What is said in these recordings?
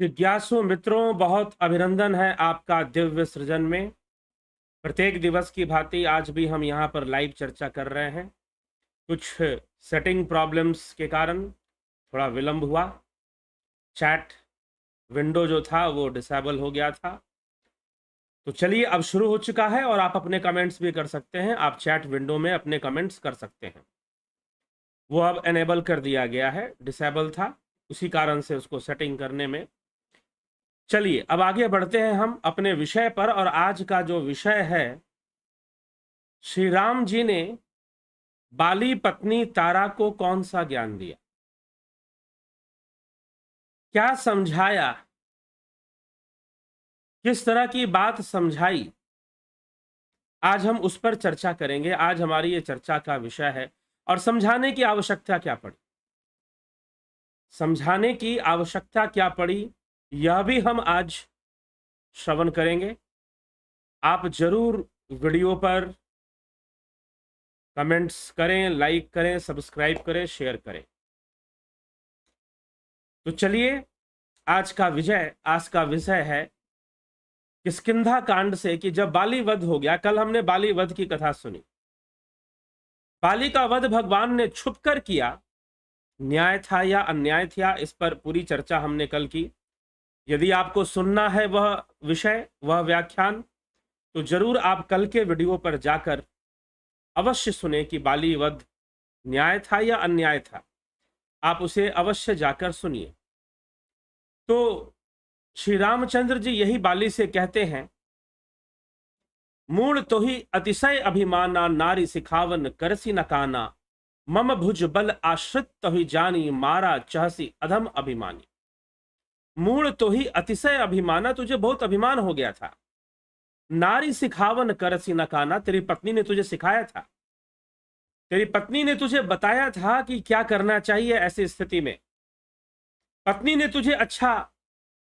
जिज्ञासु मित्रों, बहुत अभिनंदन है आपका दिव्य सृजन में। प्रत्येक दिवस की भांति आज भी हम यहाँ पर लाइव चर्चा कर रहे हैं। कुछ सेटिंग प्रॉब्लम्स के कारण थोड़ा विलंब हुआ। चैट विंडो जो था वो डिसेबल हो गया था। तो चलिए, अब शुरू हो चुका है और आप अपने कमेंट्स भी कर सकते हैं। आप चैट विंडो में अपने कमेंट्स कर सकते हैं। वो अब एनेबल कर दिया गया है, डिसेबल था, उसी कारण से उसको सेटिंग करने में। चलिए, अब आगे बढ़ते हैं हम अपने विषय पर। और आज का जो विषय है, श्री राम जी ने बाली पत्नी तारा को कौन सा ज्ञान दिया, क्या समझाया, किस तरह की बात समझाई, आज हम उस पर चर्चा करेंगे। आज हमारी ये चर्चा का विषय है। और समझाने की आवश्यकता क्या पड़ी, समझाने की आवश्यकता क्या पड़ी, यह भी हम आज श्रवण करेंगे। आप जरूर वीडियो पर कमेंट्स करें, लाइक करें, सब्सक्राइब करें, शेयर करें। तो चलिए, आज का विषय है किष्किंधा कांड से कि जब बाली वध हो गया। कल हमने बाली वध की कथा सुनी। बाली का वध भगवान ने छुपकर किया, न्याय था या अन्याय था, इस पर पूरी चर्चा हमने कल की। यदि आपको सुनना है वह विषय, वह व्याख्यान, तो जरूर आप कल के वीडियो पर जाकर अवश्य सुने कि बाली वध न्याय था या अन्याय था। आप उसे अवश्य जाकर सुनिए। तो श्री रामचंद्र जी यही बाली से कहते हैं, मूल तो ही अतिशय अभिमाना, नारी सिखावन करसी नकाना, मम भुज बल आश्रित तो ही जानी, मारा चहसी अधम अभिमानी। मूल तो ही अतिशय अभिमाना, तुझे बहुत अभिमान हो गया था। नारी सिखावन करसी नकाना, तेरी पत्नी ने तुझे सिखाया था, तेरी पत्नी ने तुझे बताया था कि क्या करना चाहिए ऐसी स्थिति में। पत्नी ने तुझे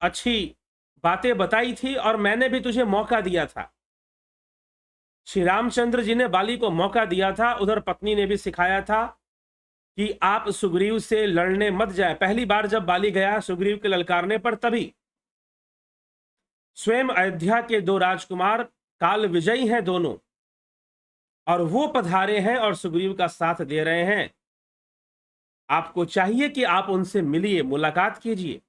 अच्छी बातें बताई थी और मैंने भी तुझे मौका दिया था। श्री रामचंद्र जी ने बाली को मौका दिया था, उधर पत्नी ने भी सिखाया था कि आप सुग्रीव से लड़ने मत जाए। पहली बार जब बाली गया सुग्रीव के ललकारने पर, तभी स्वयं अयोध्या के दो राजकुमार काल विजयी हैं दोनों, और वो पधारे हैं और सुग्रीव का साथ दे रहे हैं। आपको चाहिए कि आप उनसे मिलिए, मुलाकात कीजिए।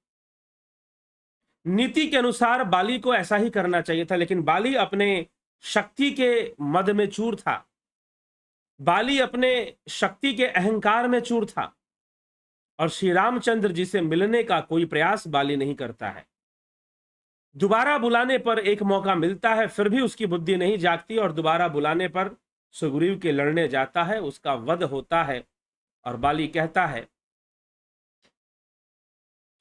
नीति के अनुसार बाली को ऐसा ही करना चाहिए था, लेकिन बाली अपने शक्ति के मद में चूर था, बाली अपने शक्ति के अहंकार में चूर था, और श्री रामचंद्र जी से मिलने का कोई प्रयास बाली नहीं करता है। दोबारा बुलाने पर एक मौका मिलता है, फिर भी उसकी बुद्धि नहीं जागती, और दोबारा बुलाने पर सुग्रीव के लड़ने जाता है, उसका वध होता है। और बाली कहता है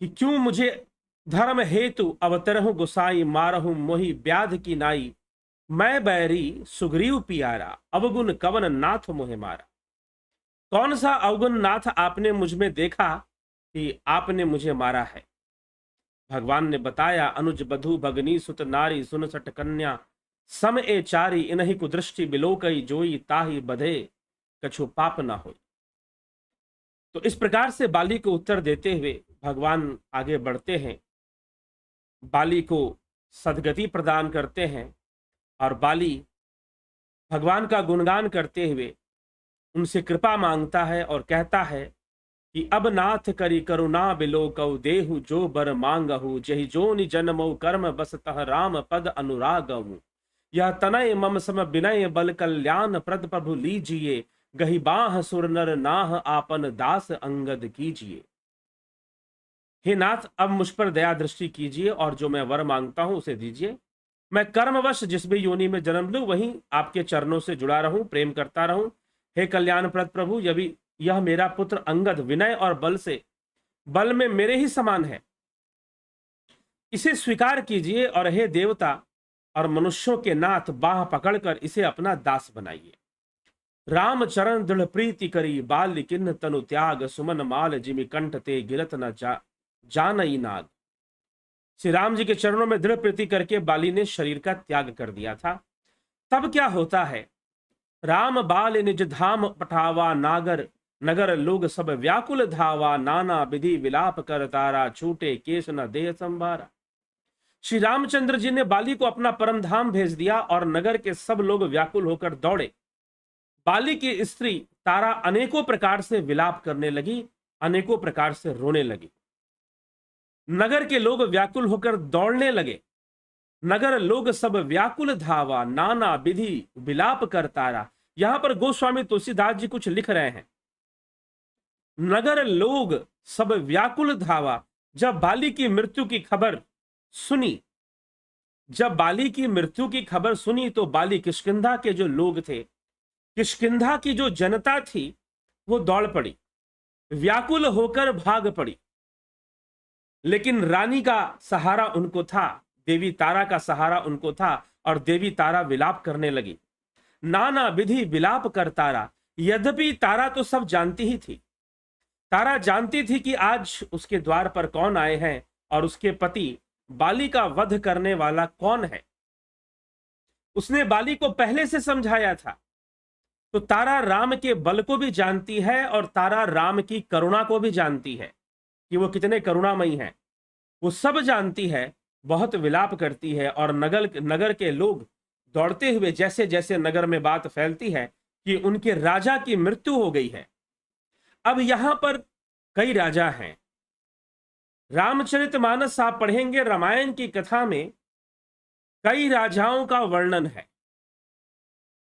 कि क्यों मुझे धर्म हेतु अवतरहु गुसाई, मारहु मोहि व्याध की नाई, मैं बैरी सुग्रीव पियारा, अवगुण कवन नाथ मोहे मारा। कौन सा अवगुण नाथ आपने मुझ में देखा कि आपने मुझे मारा है। भगवान ने बताया, अनुज बधु भगनी सुत नारी, सुन सट कन्या सम ए चारी, इन्हीं कुदृष्टि बिलोकई जोई, ताही बधे कछु पाप ना होई। तो इस प्रकार से बाली को उत्तर देते हुए भगवान आगे बढ़ते हैं, बाली को सद्गति प्रदान करते हैं, और बाली भगवान का गुणगान करते हुए उनसे कृपा मांगता है और कहता है कि अब नाथ करी करुणा बिलो कऊ, देहु जो बर मांगहु, जहि जोनि जन्मौ कर्म बस तह राम पद अनुरागहु। यह तनय मम सम विनय बल, कल्याण प्रद प्रभु लीजिए, गही बाह सुर नर नाह, आपन दास अंगद कीजिए। हे नाथ, अब मुझ पर दया दृष्टि कीजिए और जो मैं वर मांगता हूं उसे दीजिए। मैं कर्मवश जिस भी योनि में जन्म लूं वहीं आपके चरणों से जुड़ा रहूं, प्रेम करता रहूं। हे कल्याणप्रद प्रभु, यह मेरा पुत्र अंगद विनय और बल में मेरे ही समान है, इसे स्वीकार कीजिए। और हे देवता और मनुष्यों के नाथ, बाह पकड़कर इसे अपना दास बनाइए। राम चरण दृढ़ प्रीति करी, बाल किन्ह तनु त्याग, सुमन माल जिमि कंठ ते गिरत न जानई नाग। श्री राम जी के चरणों में दृढ़ प्रीति करके बाली ने शरीर का त्याग कर दिया था। तब क्या होता है, राम बाल निज धाम पठावा, नागर नगर लोग सब व्याकुल धावा, नाना विधि विलाप कर तारा, छूटे केश न देह संभारा। श्री रामचंद्र जी ने बाली को अपना परम धाम भेज दिया और नगर के सब लोग व्याकुल होकर दौड़े। बाली की स्त्री तारा अनेकों प्रकार से विलाप करने लगी, अनेकों प्रकार से रोने लगी। नगर के लोग व्याकुल होकर दौड़ने लगे। नगर लोग सब व्याकुल धावा, नाना विधि विलाप कर तारा। यहां पर गोस्वामी तुलसीदास जी कुछ लिख रहे हैं। नगर लोग सब व्याकुल धावा, जब बाली की मृत्यु की खबर सुनी, जब बाली की मृत्यु की खबर सुनी तो बाली किष्किंधा के जो लोग थे, किष्किंधा की जो जनता थी, वो दौड़ पड़ी, व्याकुल होकर भाग पड़ी। लेकिन रानी का सहारा उनको था, देवी तारा का सहारा उनको था, और देवी तारा विलाप करने लगी। नाना विधि विलाप कर तारा। यद्यपि तारा तो सब जानती ही थी, तारा जानती थी कि आज उसके द्वार पर कौन आए हैं और उसके पति बाली का वध करने वाला कौन है। उसने बाली को पहले से समझाया था। तो तारा राम के बल को भी जानती है और तारा राम की करुणा को भी जानती है कि वो कितने करुणामयी हैं। वो सब जानती है, बहुत विलाप करती है। और नगर के लोग दौड़ते हुए, जैसे जैसे नगर में बात फैलती है कि उनके राजा की मृत्यु हो गई है। अब यहां पर कई राजा हैं। रामचरितमानस आप पढ़ेंगे, रामायण की कथा में कई राजाओं का वर्णन है।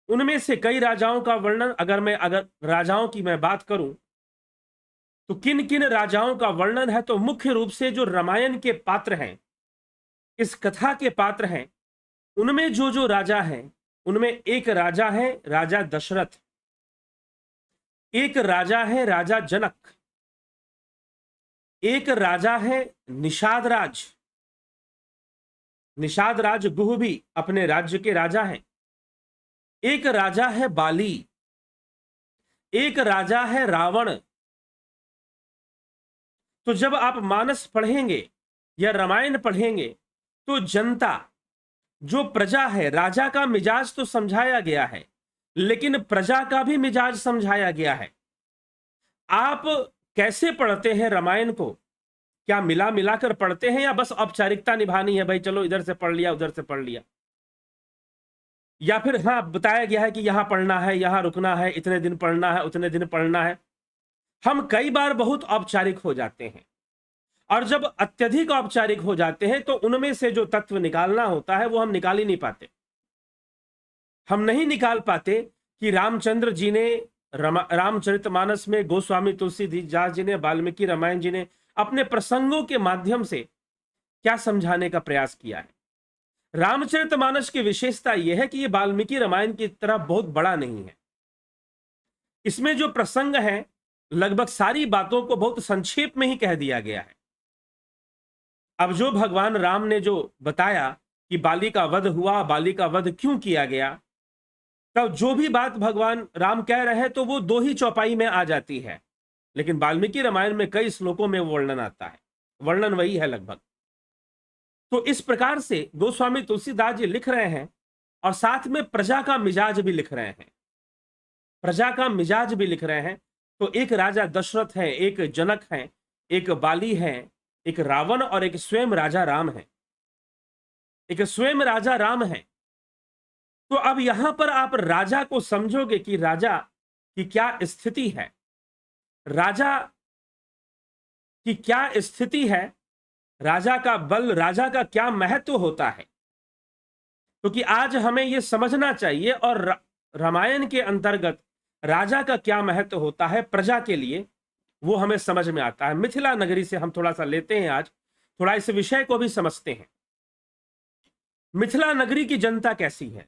उनमें से कई राजाओं का वर्णन, अगर राजाओं की मैं बात करूं तो किन किन राजाओं का वर्णन है, तो मुख्य रूप से जो रामायण के पात्र हैं, इस कथा के पात्र हैं, उनमें जो जो राजा हैं, उनमें एक राजा है राजा दशरथ, एक राजा है राजा जनक, एक राजा है निषाद राज। निषाद राज गुह भी अपने राज्य के राजा हैं। एक राजा है बाली, एक राजा है रावण। तो जब आप मानस पढ़ेंगे या रामायण पढ़ेंगे तो जनता, जो प्रजा है, राजा का मिजाज तो समझाया गया है, लेकिन प्रजा का भी मिजाज समझाया गया है। आप कैसे पढ़ते हैं रामायण को? क्या मिला मिलाकर पढ़ते हैं या बस औपचारिकता निभानी है, भाई चलो इधर से पढ़ लिया उधर से पढ़ लिया? या फिर हाँ, बताया गया है कि यहां पढ़ना है, यहां रुकना है, इतने दिन पढ़ना है, उतने दिन पढ़ना है। हम कई बार बहुत औपचारिक हो जाते हैं, और जब अत्यधिक औपचारिक हो जाते हैं तो उनमें से जो तत्व निकालना होता है वो हम निकाल ही नहीं पाते। हम नहीं निकाल पाते कि रामचंद्र जी ने रामचरितमानस में, गोस्वामी तुलसीदास जी ने, वाल्मीकि रामायण जी ने अपने प्रसंगों के माध्यम से क्या समझाने का प्रयास किया है। रामचरितमानस की विशेषता यह है कि यह वाल्मीकि रामायण की तरह बहुत बड़ा नहीं है। इसमें जो प्रसंग है, लगभग सारी बातों को बहुत संक्षेप में ही कह दिया गया है। अब जो भगवान राम ने जो बताया कि बाली का वध हुआ, बाली का वध क्यों किया गया, तब जो भी बात भगवान राम कह रहे हैं तो वो 2 ही चौपाई में आ जाती है, लेकिन वाल्मीकि रामायण में कई श्लोकों में वर्णन आता है। वर्णन वही है लगभग। तो इस प्रकार से गोस्वामी तुलसीदास जी लिख रहे हैं और साथ में प्रजा का मिजाज भी लिख रहे हैं। प्रजा का मिजाज भी लिख रहे हैं। तो एक राजा दशरथ है, एक जनक है, एक बाली है, एक रावण और एक स्वयं राजा राम है। एक स्वयं राजा राम है। तो अब यहां पर आप राजा को समझोगे कि राजा की क्या स्थिति है, राजा की क्या स्थिति है, राजा का बल, राजा का क्या महत्व होता है। क्योंकि आज हमें यह समझना चाहिए, और रामायण के अंतर्गत राजा का क्या महत्व होता है प्रजा के लिए, वो हमें समझ में आता है। मिथिला नगरी से हम थोड़ा सा लेते हैं, आज थोड़ा इस विषय को भी समझते हैं। मिथिला नगरी की जनता कैसी है?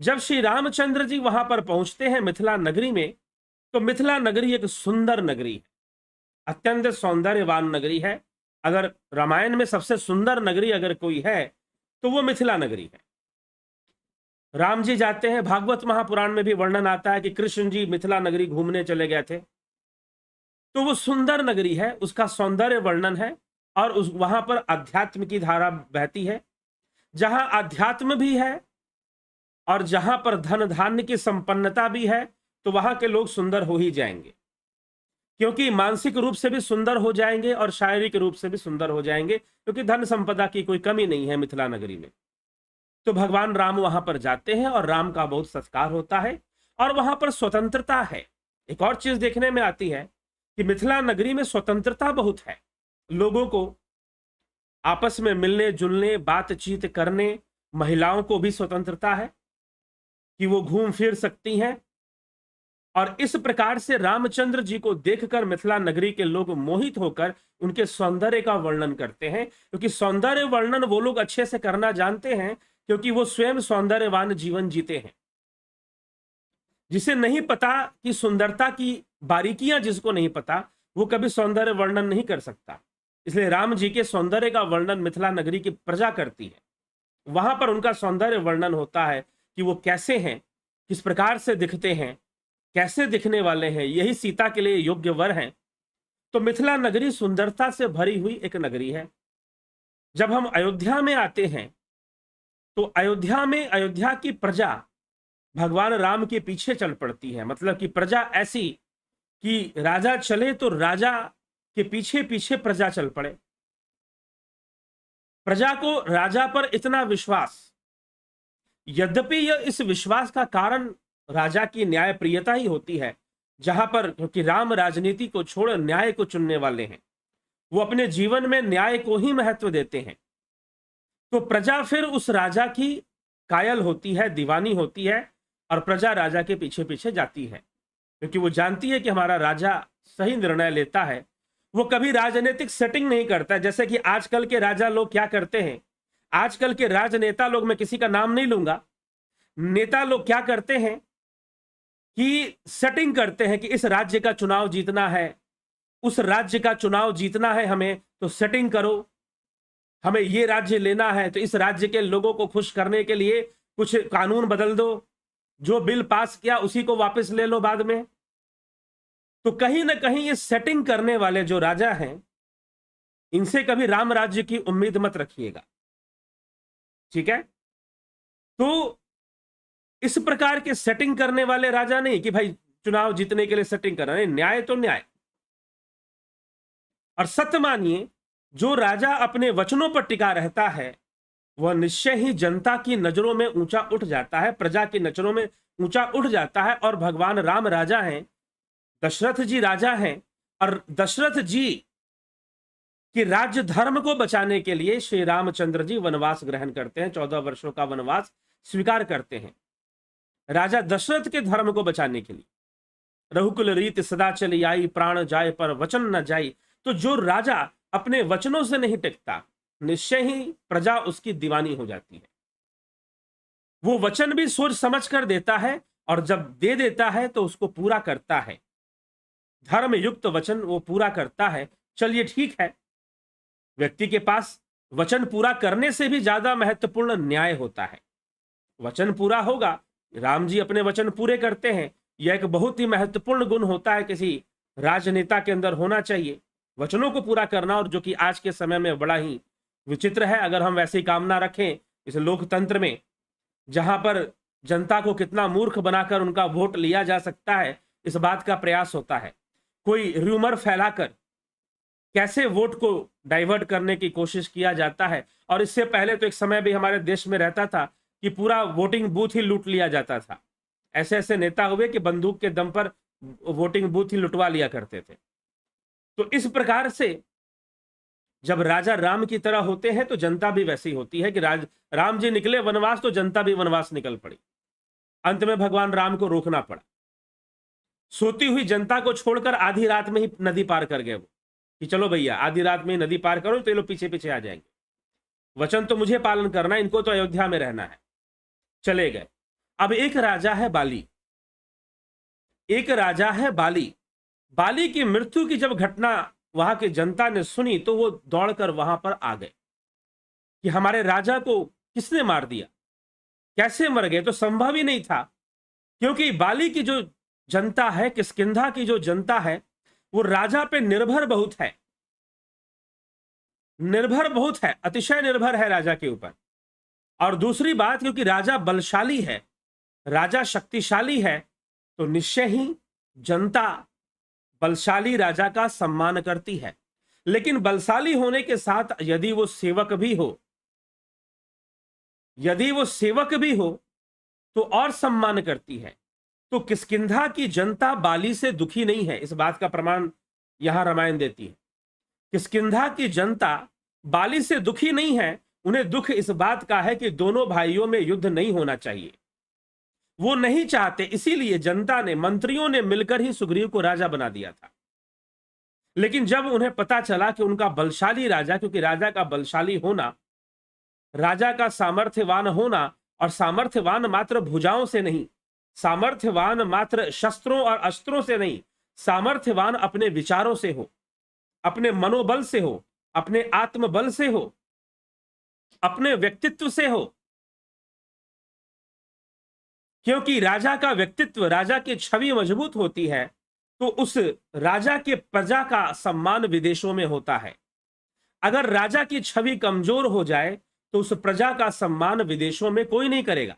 जब श्री रामचंद्र जी वहां पर पहुंचते हैं मिथिला नगरी में, तो मिथिला नगरी एक सुंदर नगरी है, अत्यंत सौंदर्यवान नगरी है। अगर रामायण में सबसे सुंदर नगरी अगर कोई है तो वो मिथिला नगरी है। राम जी जाते हैं, भागवत महापुराण में भी वर्णन आता है कि कृष्ण जी मिथिला नगरी घूमने चले गए थे। तो वो सुंदर नगरी है, उसका सौंदर्य वर्णन है, और वहां पर अध्यात्म की धारा बहती है। जहां अध्यात्म भी है और जहां पर धन धान्य की संपन्नता भी है, तो वहां के लोग सुंदर हो ही जाएंगे, क्योंकि मानसिक रूप से भी सुंदर हो जाएंगे और शारीरिक रूप से भी सुंदर हो जाएंगे, क्योंकि धन संपदा की कोई कमी नहीं है मिथिला नगरी में। तो भगवान राम वहां पर जाते हैं और राम का बहुत सत्कार होता है और वहां पर स्वतंत्रता है। एक और चीज देखने में आती है कि मिथिला नगरी में स्वतंत्रता बहुत है, लोगों को आपस में मिलने जुलने बातचीत करने, महिलाओं को भी स्वतंत्रता है कि वो घूम फिर सकती हैं। और इस प्रकार से रामचंद्र जी को देखकर मिथिला नगरी के लोग मोहित होकर उनके सौंदर्य का वर्णन करते हैं, क्योंकि सौंदर्य वर्णन वो लोग अच्छे से करना जानते हैं, क्योंकि वो स्वयं सौंदर्यवान जीवन जीते हैं। जिसे नहीं पता कि सुंदरता की बारीकियां जिसको नहीं पता, वो कभी सौंदर्य वर्णन नहीं कर सकता। इसलिए राम जी के सौंदर्य का वर्णन मिथिला नगरी की प्रजा करती है। वहां पर उनका सौंदर्य वर्णन होता है कि वो कैसे हैं, किस प्रकार से दिखते हैं, कैसे दिखने वाले हैं, यही सीता के लिए योग्य वर हैं। तो मिथिला नगरी सुंदरता से भरी हुई एक नगरी है। जब हम अयोध्या में आते हैं तो अयोध्या में अयोध्या की प्रजा भगवान राम के पीछे चल पड़ती है। मतलब कि प्रजा ऐसी कि राजा चले तो राजा के पीछे पीछे प्रजा चल पड़े। प्रजा को राजा पर इतना विश्वास, यद्यपि यह इस विश्वास का कारण राजा की न्यायप्रियता ही होती है, जहां पर क्योंकि राम राजनीति को छोड़ न्याय को चुनने वाले हैं, वो अपने जीवन में न्याय को ही महत्व देते हैं। तो प्रजा फिर उस राजा की कायल होती है, दीवानी होती है, और प्रजा राजा के पीछे पीछे जाती है, क्योंकि वो जानती है कि हमारा राजा सही निर्णय लेता है। वो कभी राजनीतिक सेटिंग नहीं करता, जैसे कि आजकल के राजा लोग क्या करते हैं। आजकल के राजनेता लोग, मैं किसी का नाम नहीं लूंगा, नेता लोग क्या करते हैं कि सेटिंग करते हैं कि इस राज्य का चुनाव जीतना है, उस राज्य का चुनाव जीतना है हमें, तो सेटिंग करो, हमें ये राज्य लेना है, तो इस राज्य के लोगों को खुश करने के लिए कुछ कानून बदल दो, जो बिल पास किया उसी को वापस ले लो बाद में। तो कहीं ना कहीं ये सेटिंग करने वाले जो राजा हैं, इनसे कभी राम राज्य की उम्मीद मत रखिएगा, ठीक है। तो इस प्रकार के सेटिंग करने वाले राजा नहीं कि भाई चुनाव जीतने के लिए सेटिंग कर रहे हैं, न्याय तो न्याय। और सत्य मानिए, जो राजा अपने वचनों पर टिका रहता है वह निश्चय ही जनता की नजरों में ऊंचा उठ जाता है, प्रजा की नजरों में ऊंचा उठ जाता है। और भगवान राम राजा हैं, दशरथ जी राजा हैं, और दशरथ जी कि राज्य धर्म को बचाने के लिए श्री रामचंद्र जी वनवास ग्रहण करते हैं, 14 वर्षों का वनवास स्वीकार करते हैं राजा दशरथ के धर्म को बचाने के लिए। रघुकुल रीत सदा चली आई, प्राण जाए पर वचन न जाई। तो जो राजा अपने वचनों से नहीं टिकता, निश्चय ही प्रजा उसकी दीवानी हो जाती है। वो वचन भी सोच समझ कर देता है, और जब दे देता है तो उसको पूरा करता है। धर्म युक्त वचन वो पूरा करता है। चलिए ठीक है, व्यक्ति के पास वचन पूरा करने से भी ज्यादा महत्वपूर्ण न्याय होता है। वचन पूरा होगा, राम जी अपने वचन पूरे करते हैं। यह एक बहुत ही महत्वपूर्ण गुण होता है, किसी राजनेता के अंदर होना चाहिए, वचनों को पूरा करना। और जो कि आज के समय में बड़ा ही विचित्र है। अगर हम वैसी कामना रखें इस लोकतंत्र में, जहां पर जनता को कितना मूर्ख बनाकर उनका वोट लिया जा सकता है, इस बात का प्रयास होता है। कोई र्यूमर फैलाकर कैसे वोट को डाइवर्ट करने की कोशिश किया जाता है। और इससे पहले तो एक समय भी हमारे देश में रहता था कि पूरा वोटिंग बूथ ही लूट लिया जाता था। ऐसे ऐसे नेता हुए कि बंदूक के दम पर वोटिंग बूथ ही लुटवा लिया करते थे। तो इस प्रकार से जब राजा राम की तरह होते हैं तो जनता भी वैसी होती है कि राम जी निकले वनवास तो जनता भी वनवास निकल पड़ी। अंत में भगवान राम को रोकना पड़ा। सोती हुई जनता को छोड़कर आधी रात में ही नदी पार कर गए वो, कि चलो भैया आधी रात में ही नदी पार करो, तो ये लोग पीछे पीछे आ जाएंगे। वचन तो मुझे पालन करना, इनको तो अयोध्या में रहना है। चले गए। अब एक राजा है बाली, एक राजा है बाली। बाली की मृत्यु की जब घटना वहां की जनता ने सुनी तो वो दौड़कर वहां पर आ गए कि हमारे राजा को किसने मार दिया, कैसे मर गए। तो संभव ही नहीं था, क्योंकि बाली की जो जनता है, किष्किंधा की जो जनता है, वो राजा पे निर्भर बहुत है, निर्भर बहुत है, अतिशय निर्भर है राजा के ऊपर। और दूसरी बात, क्योंकि राजा बलशाली है, राजा शक्तिशाली है, तो निश्चय ही जनता बलशाली राजा का सम्मान करती है। लेकिन बलशाली होने के साथ यदि वो सेवक भी हो, तो और सम्मान करती है। तो किष्किंधा की जनता बाली से दुखी नहीं है, इस बात का प्रमाण यहां रामायण देती है। किष्किंधा की जनता बाली से दुखी नहीं है, उन्हें दुख इस बात का है कि दोनों भाइयों में युद्ध नहीं होना चाहिए। वो नहीं चाहते, इसीलिए जनता ने, मंत्रियों ने मिलकर ही सुग्रीव को राजा बना दिया था। लेकिन जब उन्हें पता चला कि उनका बलशाली राजा, क्योंकि राजा का बलशाली होना, राजा का सामर्थ्यवान होना, और सामर्थ्यवान मात्र भुजाओं से नहीं, सामर्थ्यवान मात्र शस्त्रों और अस्त्रों से नहीं, सामर्थ्यवान अपने विचारों से हो, अपने मनोबल से हो, अपने आत्मबल से हो, अपने व्यक्तित्व से हो। क्योंकि राजा का व्यक्तित्व, राजा की छवि मजबूत होती है तो उस राजा के प्रजा का सम्मान विदेशों में होता है। अगर राजा की छवि कमजोर हो जाए तो उस प्रजा का सम्मान विदेशों में कोई नहीं करेगा।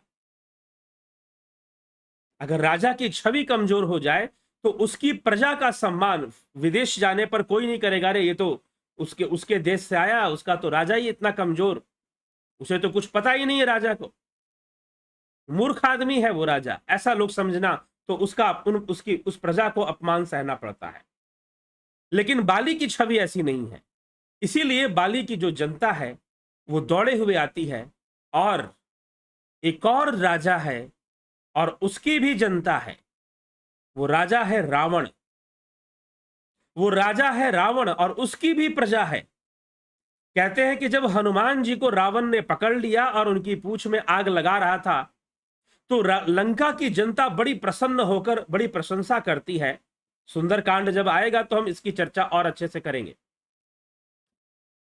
अगर राजा की छवि कमजोर हो जाए तो उसकी प्रजा का सम्मान विदेश जाने पर कोई नहीं करेगा। अरे ये तो उसके देश से आया, उसका तो राजा ही इतना कमजोर, उसे तो कुछ पता ही नहीं है, राजा को मूर्ख आदमी है वो राजा, ऐसा लोग समझना, तो उस प्रजा को अपमान सहना पड़ता है। लेकिन बाली की छवि ऐसी नहीं है, इसीलिए बाली की जो जनता है वो दौड़े हुए आती है, और एक और राजा है और उसकी भी जनता है। वो राजा है रावण, और उसकी भी प्रजा है। कहते हैं कि जब हनुमान जी को रावण ने पकड़ लिया और उनकी पूंछ में आग लगा रहा था, तो लंका की जनता बड़ी प्रसन्न होकर बड़ी प्रशंसा करती है। सुंदरकांड जब आएगा तो हम इसकी चर्चा और अच्छे से करेंगे।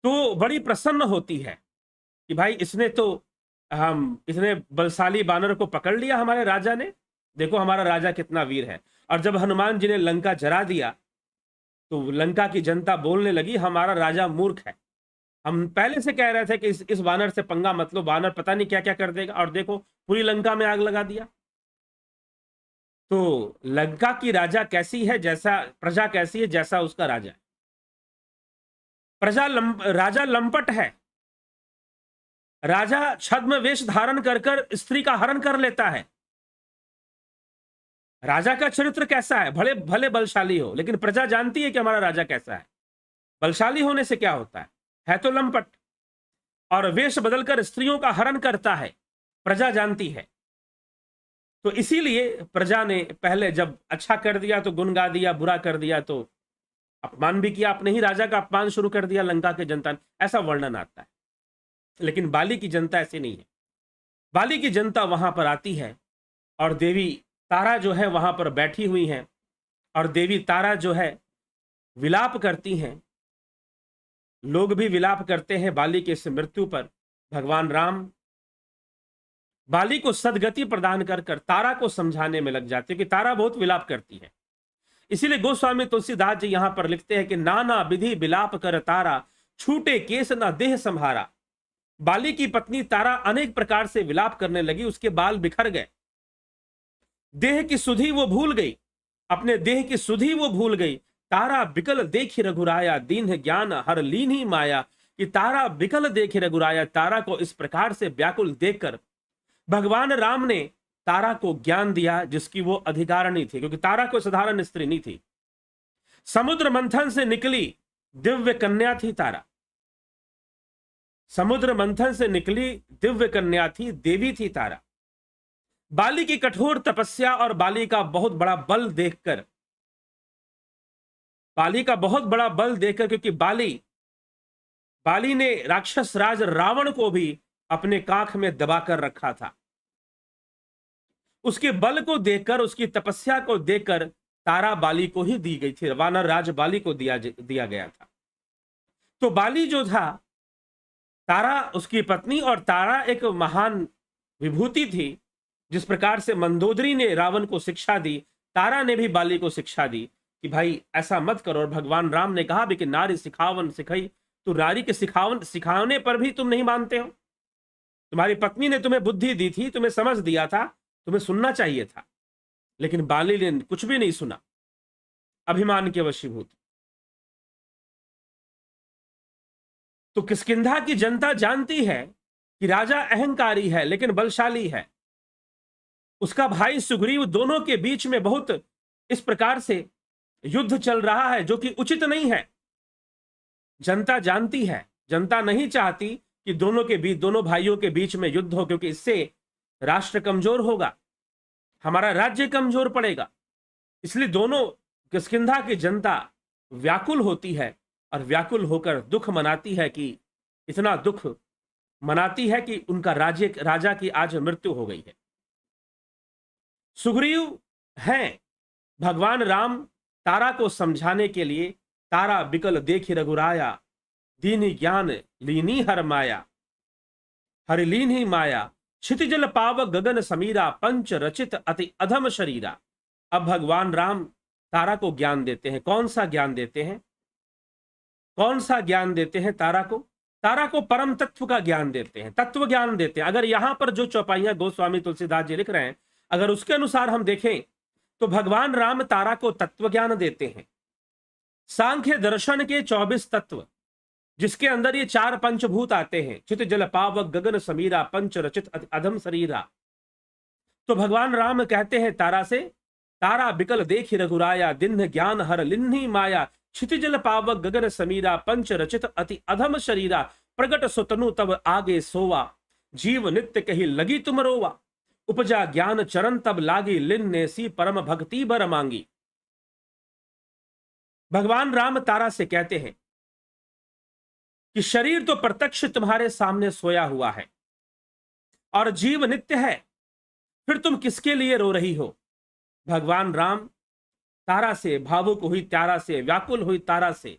तो बड़ी प्रसन्न होती है कि भाई इसने बलशाली बानर को पकड़ लिया, हमारे राजा ने, देखो हमारा राजा कितना वीर है। और जब हनुमान जी ने लंका जरा दिया तो लंका की जनता बोलने लगी, हमारा राजा मूर्ख है, हम पहले से कह रहे थे कि इस वानर से पंगा मत लो, वानर पता नहीं क्या क्या कर देगा, और देखो पूरी लंका में आग लगा दिया। तो लंका की राजा कैसी है, प्रजा कैसी है, जैसा उसका राजा है। राजा लंपट है, राजा छद्म वेश धारण कर स्त्री का हरण कर लेता है। राजा का चरित्र कैसा है, भले भले बलशाली हो, लेकिन प्रजा जानती है कि हमारा राजा कैसा है। बलशाली होने से क्या होता है तो लंपट, और वेश बदलकर स्त्रियों का हरण करता है, प्रजा जानती है। तो इसीलिए प्रजा ने पहले जब अच्छा कर दिया तो गुण गा दिया, बुरा कर दिया तो अपमान भी किया, अपने ही राजा का अपमान शुरू कर दिया लंका के जनता ने, ऐसा वर्णन आता है। लेकिन बाली की जनता ऐसी नहीं है। बाली की जनता वहां पर आती है और देवी तारा जो है वहां पर बैठी हुई हैं, और देवी तारा जो है विलाप करती हैं। लोग भी विलाप करते हैं बाली के इस मृत्यु पर। भगवान राम बाली को सदगति प्रदान कर तारा को समझाने में लग जाते हैं कि तारा बहुत विलाप करती है। इसीलिए गोस्वामी तुलसीदास जी यहां पर लिखते हैं कि नाना विधि विलाप कर तारा, छूटे केस न देह संहारा। बाली की पत्नी तारा अनेक प्रकार से विलाप करने लगी, उसके बाल बिखर गए, देह की सुधि वो भूल गई, अपने देह की सुधि वो भूल गई। तारा बिकल देखी रघुराया, दीन ज्ञान हर लीन ही माया। कि तारा बिकल देखी रघुराया, तारा को इस प्रकार से व्याकुल देखकर भगवान राम ने तारा को ज्ञान दिया जिसकी वो अधिकारिणी थी, क्योंकि तारा कोई साधारण स्त्री नहीं थी। समुद्र मंथन से निकली दिव्य कन्या थी तारा, समुद्र मंथन से निकली दिव्य कन्या थी, देवी थी तारा। बाली की कठोर तपस्या और बाली का बहुत बड़ा बल देखकर, क्योंकि बाली ने राक्षस राज रावण को भी अपने काख में दबाकर रखा था, उसके बल को देखकर, उसकी तपस्या को देखकर तारा बाली को ही दी गई थी, वानर राज बाली को दिया गया था। तो बाली जो था, तारा उसकी पत्नी, और तारा एक महान विभूति थी। जिस प्रकार से मंदोदरी ने रावण को शिक्षा दी, तारा ने भी बाली को शिक्षा दी कि भाई ऐसा मत करो। और भगवान राम ने कहा भी कि नारी सिखावन सिखाई, तो नारी के सिखाने पर भी तुम नहीं मानते हो। तुम्हारी पत्नी ने तुम्हें बुद्धि दी थी, तुम्हें समझ दिया था, तुम्हें सुनना चाहिए था। लेकिन बाली ने कुछ भी नहीं सुना, अभिमान के वशीभूत। तो किष्किंधा की जनता जानती है कि राजा अहंकारी है लेकिन बलशाली है, उसका भाई सुग्रीव, दोनों के बीच में बहुत इस प्रकार से युद्ध चल रहा है जो कि उचित नहीं है। जनता जानती है, जनता नहीं चाहती कि दोनों भाइयों के बीच में युद्ध हो, क्योंकि इससे राष्ट्र कमजोर होगा, हमारा राज्य कमजोर पड़ेगा। इसलिए दोनों किष्किंधा की जनता व्याकुल होती है और व्याकुल होकर दुख मनाती है, कि इतना दुख मनाती है कि उनका राजा की आज मृत्यु हो गई है। सुग्रीव हैं भगवान राम तारा को समझाने के लिए, तारा बिकल देखि रघुराया, दीनी ज्ञान लीनी हर माया, हरि लीनी माया, क्षितिजल पावक गगन समीरा, पंच रचित अति अधम शरीरा। अब भगवान राम तारा को ज्ञान देते हैं। कौन सा ज्ञान देते हैं? कौन सा ज्ञान देते हैं तारा को? तारा को परम तत्व का ज्ञान देते हैं, तत्व ज्ञान देते हैं। अगर यहां पर जो चौपाइयां गोस्वामी तुलसीदास जी लिख रहे हैं, अगर उसके अनुसार हम देखें तो भगवान राम तारा को तत्व ज्ञान देते हैं। सांख्य दर्शन के 24 तत्व, जिसके अंदर ये 4 पंचभूत आते हैं, चित जल पावक गगन समीरा, पंच रचित अधम शरीरा। तो भगवान राम कहते हैं तारा से, तारा बिकल देखि रघुराया, दिन ज्ञान हर लिन्ही माया, क्षितिजल पावक गगन समीरा, पंच रचित अति अधम शरीरा, प्रगट सुतनु तब आगे सोवा, जीव नित्य कही लगी तुम रोवा, उपजा ज्ञान चरण तब लागी, लिन ने सी परम भक्ति बर मांगी। भगवान राम तारा से कहते हैं कि शरीर तो प्रत्यक्ष तुम्हारे सामने सोया हुआ है और जीव नित्य है, फिर तुम किसके लिए रो रही हो? भगवान राम तारा से भावुक हुई, तारा से व्याकुल हुई, तारा से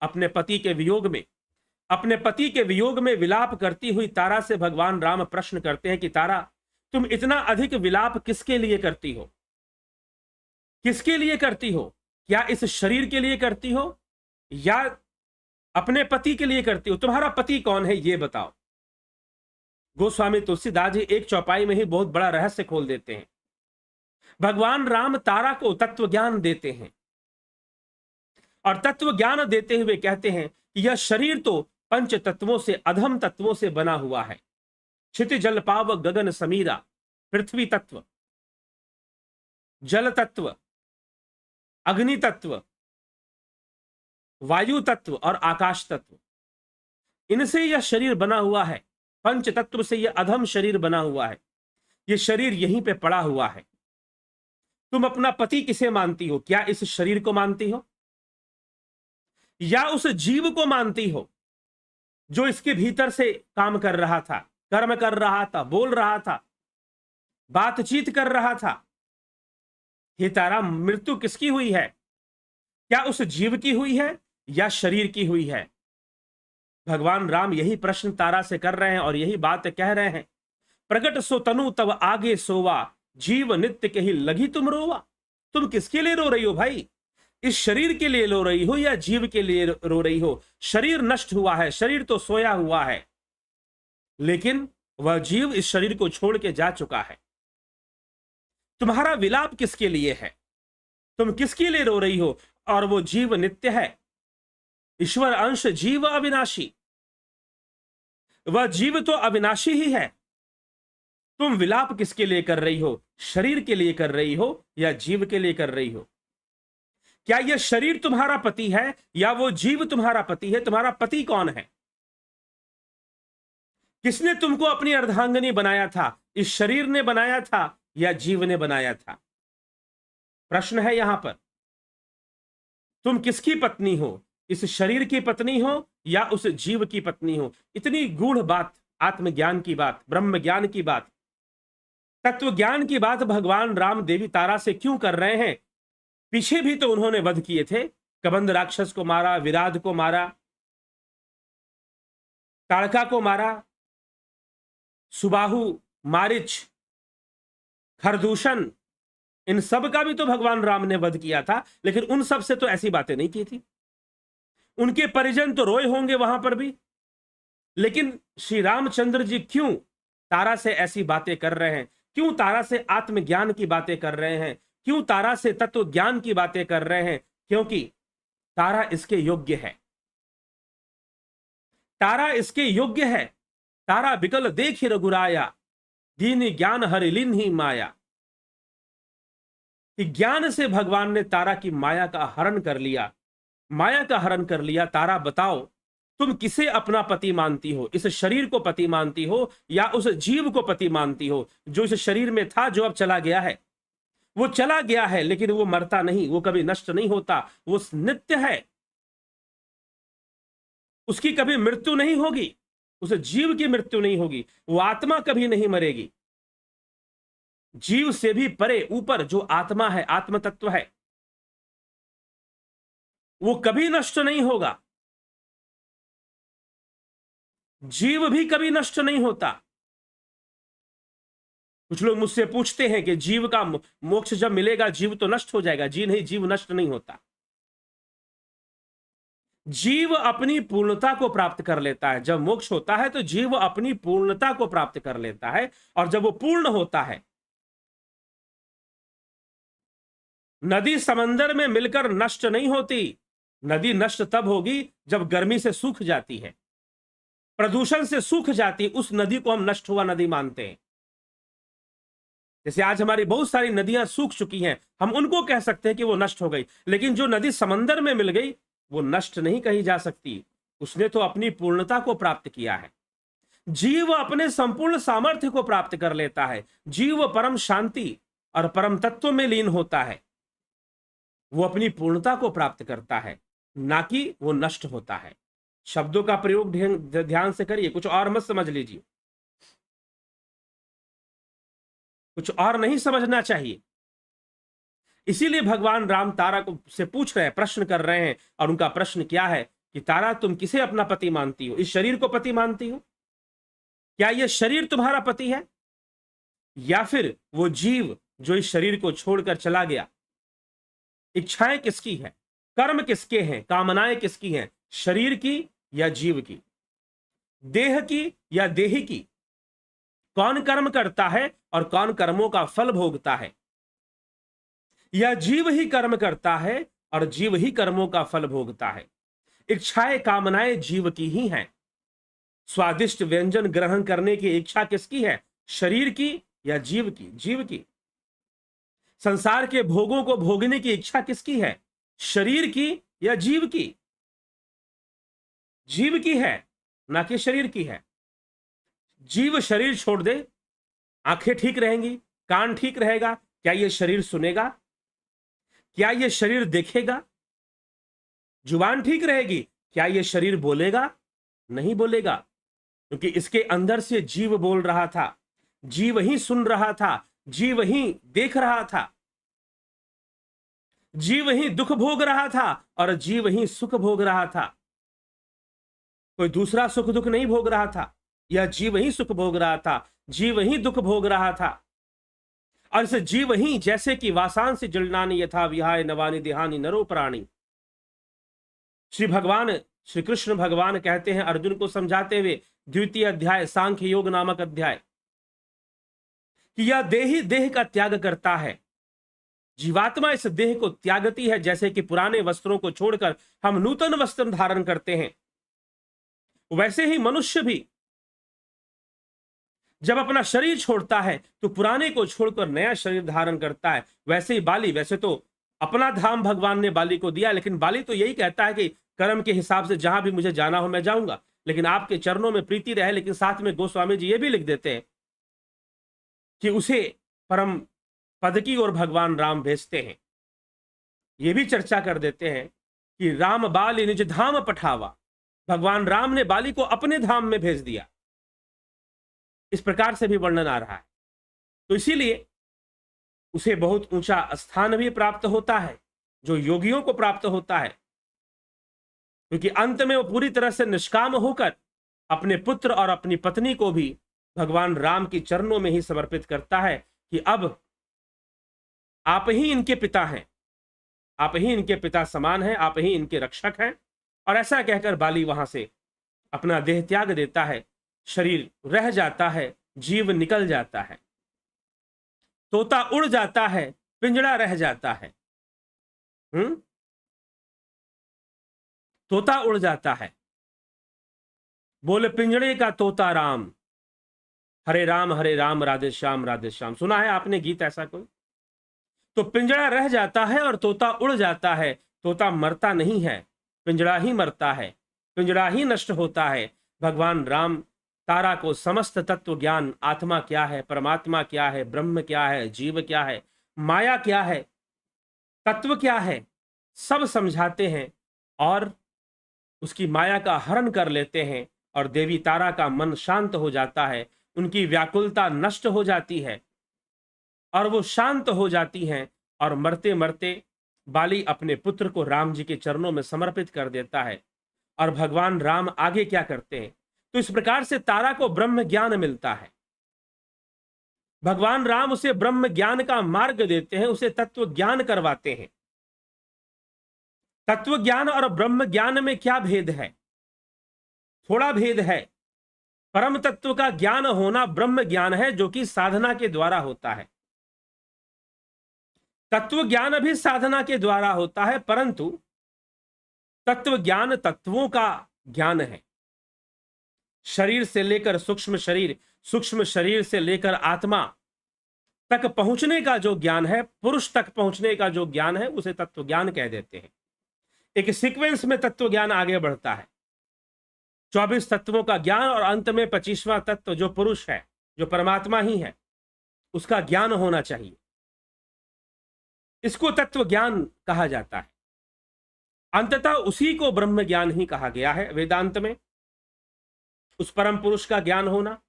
अपने पति के वियोग में विलाप करती हुई तारा से भगवान राम प्रश्न करते हैं कि तारा, तुम इतना अधिक विलाप किसके लिए करती हो? किसके लिए करती हो? क्या इस शरीर के लिए करती हो या अपने पति के लिए करती हो? तुम्हारा पति कौन है ये बताओ। गोस्वामी तुलसीदास जी एक चौपाई में ही बहुत बड़ा रहस्य खोल देते हैं। भगवान राम तारा को तत्व ज्ञान देते हैं और तत्व ज्ञान देते हुए कहते हैं कि यह शरीर तो पंच तत्वों से, अधम तत्वों से बना हुआ है। क्षिति जल पावक गगन समीरा, पृथ्वी तत्व, जल तत्व, अग्नि तत्व, वायु तत्व और आकाश तत्व, इनसे यह शरीर बना हुआ है। पंच तत्व से यह अधम शरीर बना हुआ है। यह शरीर यहीं पे पड़ा हुआ है। तुम अपना पति किसे मानती हो? क्या इस शरीर को मानती हो या उस जीव को मानती हो जो इसके भीतर से काम कर रहा था, कर्म कर रहा था, बोल रहा था, बातचीत कर रहा था? हे तारा, मृत्यु किसकी हुई है? क्या उस जीव की हुई है या शरीर की हुई है? भगवान राम यही प्रश्न तारा से कर रहे हैं और यही बात कह रहे हैं। प्रगट सो तनु तब आगे सोवा, जीव नित्य कही लगी तुम रोवा। तुम किसके लिए रो रही हो भाई? इस शरीर के लिए रो रही हो या जीव के लिए रो रही हो? शरीर नष्ट हुआ है, शरीर तो सोया हुआ है, लेकिन वह जीव इस शरीर को छोड़ के जा चुका है। तुम्हारा विलाप किसके लिए है? तुम किसके लिए रो रही हो? और वो जीव नित्य है, ईश्वर अंश जीव अविनाशी, वह जीव तो अविनाशी ही है। तुम विलाप किसके लिए कर रही हो? शरीर के लिए कर रही हो या जीव के लिए कर रही हो? क्या यह शरीर तुम्हारा पति है या वो जीव तुम्हारा पति है? तुम्हारा पति कौन है? किसने तुमको अपनी अर्धांगिनी बनाया था? इस शरीर ने बनाया था या जीव ने बनाया था? प्रश्न है यहां पर। तुम किसकी पत्नी हो? इस शरीर की पत्नी हो या उस जीव की पत्नी हो? इतनी गूढ़ बात, आत्मज्ञान की बात, ब्रह्म ज्ञान की बात, तत्व ज्ञान की बात भगवान राम देवी तारा से क्यों कर रहे हैं? पीछे भी तो उन्होंने वध किए थे। कबंध राक्षस को मारा, विराध को मारा, ताड़का को मारा, सुबाहु, मारिच, खरदूषण, इन सब का भी तो भगवान राम ने वध किया था, लेकिन उन सब से तो ऐसी बातें नहीं की थी। उनके परिजन तो रोए होंगे वहां पर भी, लेकिन श्री रामचंद्र जी क्यों तारा से ऐसी बातें कर रहे हैं? क्यों तारा से आत्मज्ञान की बातें कर रहे हैं? क्यों तारा से तत्व ज्ञान की बातें कर रहे हैं? क्योंकि तारा इसके योग्य है, तारा इसके योग्य है। तारा बिकल देख रघुराया, दीन ज्ञान हरि लीन्ही माया। कि ज्ञान से भगवान ने तारा की माया का हरण कर लिया, माया का हरण कर लिया। तारा बताओ, तुम किसे अपना पति मानती हो? इस शरीर को पति मानती हो या उस जीव को पति मानती हो जो इस शरीर में था, जो अब चला गया है? वो चला गया है लेकिन वो मरता नहीं, वो कभी नष्ट नहीं होता, वो नित्य है, उसकी कभी मृत्यु नहीं होगी, उस जीव की मृत्यु नहीं होगी, वो आत्मा कभी नहीं मरेगी। जीव से भी परे ऊपर जो आत्मा है, आत्म तत्व है, वो कभी नष्ट नहीं होगा। जीव भी कभी नष्ट नहीं होता। कुछ लोग मुझसे पूछते हैं कि जीव का मोक्ष जब मिलेगा जीव तो नष्ट हो जाएगा। जी नहीं, जीव नष्ट नहीं होता। जीव अपनी पूर्णता को प्राप्त कर लेता है। जब मोक्ष होता है तो जीव अपनी पूर्णता को प्राप्त कर लेता है, और जब वो पूर्ण होता है, नदी समंदर में मिलकर नष्ट नहीं होती। नदी नष्ट तब होगी जब गर्मी से सूख जाती है, प्रदूषण से सूख जाती, उस नदी को हम नष्ट हुआ नदी मानते हैं। जैसे आज हमारी बहुत सारी नदियां सूख चुकी हैं, हम उनको कह सकते हैं कि वो नष्ट हो गई, लेकिन जो नदी समंदर में मिल गई वो नष्ट नहीं कही जा सकती, उसने तो अपनी पूर्णता को प्राप्त किया है। जीव अपने संपूर्ण सामर्थ्य को प्राप्त कर लेता है। जीव परम शांति और परम तत्व में लीन होता है, वो अपनी पूर्णता को प्राप्त करता है, ना कि वो नष्ट होता है। शब्दों का प्रयोग ध्यान से करिए, कुछ और मत समझ लीजिए, कुछ और नहीं समझना चाहिए। इसीलिए भगवान राम तारा को से पूछ रहे हैं, प्रश्न कर रहे हैं, और उनका प्रश्न क्या है कि तारा, तुम किसे अपना पति मानती हो? इस शरीर को पति मानती हो? क्या यह शरीर तुम्हारा पति है, या फिर वो जीव जो इस शरीर को छोड़कर चला गया? इच्छाएं किसकी है, कर्म किसके हैं, कामनाएं किसकी हैं? शरीर की या जीव की? देह की या देही की? कौन कर्म करता है और कौन कर्मों का फल भोगता है? या जीव ही कर्म करता है और जीव ही कर्मों का फल भोगता है? इच्छाएं कामनाएं जीव की ही हैं। स्वादिष्ट व्यंजन ग्रहण करने की इच्छा किसकी है? शरीर की या जीव की? जीव की। संसार के भोगों को भोगने की इच्छा किसकी है? शरीर की या जीव की? जीव की है, ना कि शरीर की है। जीव शरीर छोड़ दे, आंखें ठीक रहेंगी, कान ठीक रहेगा, क्या यह शरीर सुनेगा? क्या यह शरीर देखेगा? जुबान ठीक रहेगी, क्या यह शरीर बोलेगा? नहीं बोलेगा, क्योंकि इसके अंदर से जीव बोल रहा था, जीव ही सुन रहा था, जीव ही देख रहा था, जीव ही दुख भोग रहा था और जीव ही सुख भोग रहा था। कोई दूसरा सुख दुख नहीं भोग रहा था, यह जीव ही सुख भोग रहा था, जीव ही दुख भोग रहा था। और इस जीव ही, जैसे कि वासांसी जलनानि यथा विहाय नवानि देहानि नरो प्राणी, श्री कृष्ण भगवान कहते हैं अर्जुन को समझाते हुए, द्वितीय अध्याय सांख्य योग नामक अध्याय, कि यह देही देह का त्याग करता है। जीवात्मा इस देह को त्यागती है, जैसे कि पुराने वस्त्रों को छोड़कर हम नूतन वस्त्र धारण करते हैं, वैसे ही मनुष्य भी जब अपना शरीर छोड़ता है तो पुराने को छोड़कर नया शरीर धारण करता है। वैसे ही बाली, वैसे तो अपना धाम भगवान ने बाली को दिया, लेकिन बाली तो यही कहता है कि कर्म के हिसाब से जहां भी मुझे जाना हो मैं जाऊंगा, लेकिन आपके चरणों में प्रीति रहे। लेकिन साथ में गोस्वामी जी ये भी लिख देते हैं कि उसे परम पद की ओर भगवान राम भेजते हैं। ये भी चर्चा कर देते हैं कि राम बाली निज धाम पठावा, भगवान राम ने बाली को अपने धाम में भेज दिया। इस प्रकार से भी वर्णन आ रहा है। तो इसीलिए उसे बहुत ऊंचा स्थान भी प्राप्त होता है, जो योगियों को प्राप्त होता है, क्योंकि अंत में वो पूरी तरह से निष्काम होकर अपने पुत्र और अपनी पत्नी को भी भगवान राम के चरणों में ही समर्पित करता है कि अब आप ही इनके पिता हैं, आप ही इनके पिता समान हैं, आप ही इनके रक्षक हैं। और ऐसा कहकर बाली वहां से अपना देह त्याग देता है, शरीर रह जाता है, जीव निकल जाता है, तोता उड़ जाता है, पिंजड़ा रह जाता है। तोता उड़ जाता है। बोले पिंजड़े का तोता राम, हरे राम राधे श्याम। सुना है आपने गीत ऐसा कोई? तो पिंजड़ा रह जाता है और तोता उड़ जाता है। तोता मरता नहीं है, पिंजड़ा ही मरता है, पिंजड़ा ही नष्ट होता है। भगवान राम तारा को समस्त तत्व ज्ञान, आत्मा क्या है, परमात्मा क्या है, ब्रह्म क्या है, जीव क्या है, माया क्या है, तत्व क्या है, सब समझाते हैं और उसकी माया का हरण कर लेते हैं। और देवी तारा का मन शांत हो जाता है, उनकी व्याकुलता नष्ट हो जाती है और वो शांत हो जाती हैं। और मरते मरते बाली अपने पुत्र को राम जी के चरणों में समर्पित कर देता है। और भगवान राम आगे क्या करते हैं? तो इस प्रकार से तारा को ब्रह्म ज्ञान मिलता है। भगवान राम उसे ब्रह्म ज्ञान का मार्ग देते हैं, उसे तत्व ज्ञान करवाते हैं। तत्व ज्ञान और ब्रह्म ज्ञान में क्या भेद है? थोड़ा भेद है। परम तत्व का ज्ञान होना ब्रह्म ज्ञान है, जो कि साधना के द्वारा होता है। तत्व ज्ञान भी साधना के द्वारा होता है, परंतु तत्व ज्ञान तत्वों का ज्ञान है। शरीर से लेकर सूक्ष्म शरीर, सूक्ष्म शरीर से लेकर आत्मा तक पहुंचने का जो ज्ञान है, पुरुष तक पहुंचने का जो ज्ञान है, उसे तत्व ज्ञान कह देते हैं। एक सीक्वेंस में तत्व ज्ञान आगे बढ़ता है। 24 तत्वों का ज्ञान और अंत में 25वां तत्व जो पुरुष है, जो परमात्मा ही है, उसका ज्ञान होना चाहिए। इसको तत्व ज्ञान कहा जाता है। अंततः उसी को ब्रह्म ज्ञान ही कहा गया है वेदांत में, उस परम पुरुष का ज्ञान होना।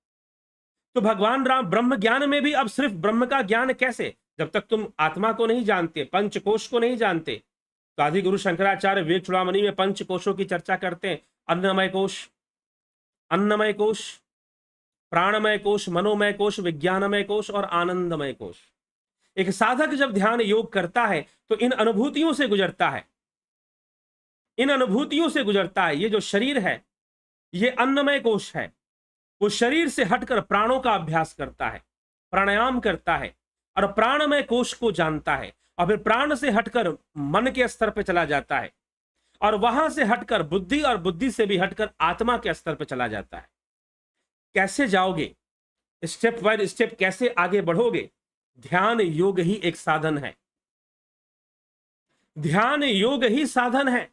तो भगवान राम ब्रह्म ज्ञान में भी अब सिर्फ ब्रह्म का ज्ञान कैसे? जब तक तुम आत्मा को नहीं जानते, पंचकोश को नहीं जानते। तो आदि गुरु शंकराचार्य विवेक चूड़ामणि में पंचकोशों की चर्चा करते हैं। अन्नमय कोश, प्राणमय कोश, मनोमय कोश, विज्ञानमय कोश और आनंदमय कोश। एक साधक जब ध्यान योग करता है तो इन अनुभूतियों से गुजरता है, इन अनुभूतियों से गुजरता है। ये जो शरीर है, ये अन्नमय कोश है। वो शरीर से हटकर प्राणों का अभ्यास करता है, प्राणायाम करता है और प्राणमय कोश को जानता है। और फिर प्राण से हटकर मन के स्तर पर चला जाता है और वहां से हटकर बुद्धि, और बुद्धि से भी हटकर आत्मा के स्तर पर चला जाता है। कैसे जाओगे? स्टेप बाय स्टेप कैसे आगे बढ़ोगे? ध्यान योग ही एक साधन है। ध्यान योग ही साधन है।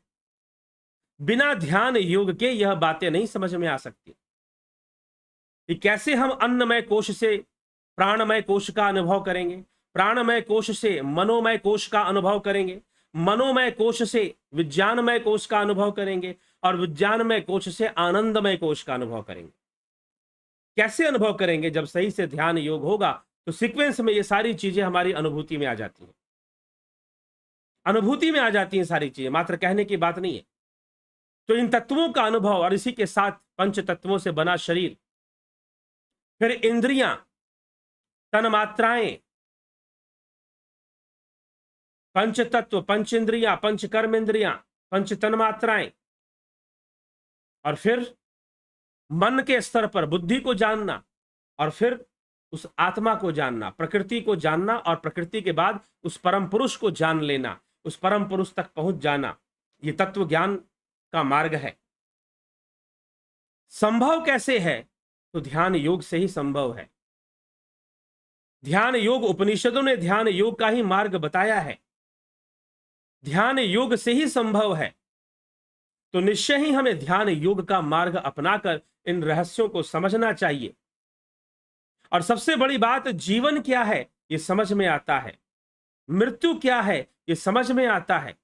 बिना ध्यान योग के यह बातें नहीं समझ में आ सकती कि कैसे हम अन्नमय कोश से प्राणमय कोश का अनुभव करेंगे, प्राणमय कोश से मनोमय कोश का अनुभव करेंगे, मनोमय कोश से विज्ञानमय कोश का अनुभव करेंगे और विज्ञानमय कोश से आनंदमय कोश का अनुभव करेंगे। कैसे अनुभव करेंगे? जब सही से ध्यान योग होगा तो सीक्वेंस में ये सारी चीजें हमारी अनुभूति में आ जाती हैं, अनुभूति में आ जाती हैं सारी चीजें, मात्र कहने की बात नहीं है। तो इन तत्वों का अनुभव और इसी के साथ पंच तत्वों से बना शरीर, फिर इंद्रियां, तन्मात्राएं, पंच तत्व, पंच इंद्रियां, पंच कर्म इंद्रियां, पंच तन्मात्राएं, और फिर मन के स्तर पर बुद्धि को जानना और फिर उस आत्मा को जानना, प्रकृति को जानना और प्रकृति के बाद उस परम पुरुष को जान लेना, उस परम पुरुष तक पहुंच जाना। ये तत्व ज्ञान का मार्ग है। संभव कैसे है? तो ध्यान योग से ही संभव है। ध्यान योग, उपनिषदों ने ध्यान योग का ही मार्ग बताया है। ध्यान योग से ही संभव है। तो निश्चय ही हमें ध्यान योग का मार्ग अपनाकर इन रहस्यों को समझना चाहिए। और सबसे बड़ी बात, जीवन क्या है ये समझ में आता है, मृत्यु क्या है ये समझ में आता है।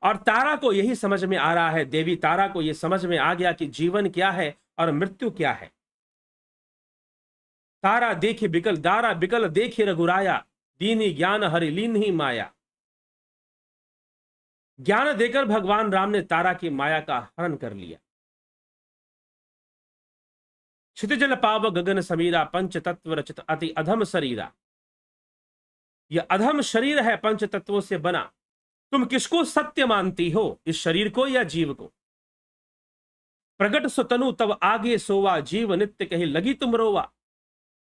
और तारा को यही समझ में आ रहा है, देवी तारा को यह समझ में आ गया कि जीवन क्या है और मृत्यु क्या है। तारा देखे बिकल, दारा बिकल देखे रघुराया, दीनी ज्ञान हरि लीन ही माया। ज्ञान देकर भगवान राम ने तारा की माया का हरण कर लिया। क्षितिजल पाव गगन समीरा, पंच तत्व रचित अति अधम शरीरा। यह अधम शरीर है, पंच तत्वों से बना। तुम किसको सत्य मानती हो, इस शरीर को या जीव को? प्रगट सुतनु तब आगे सोवा, जीव नित्य कही लगी तुम रोवा।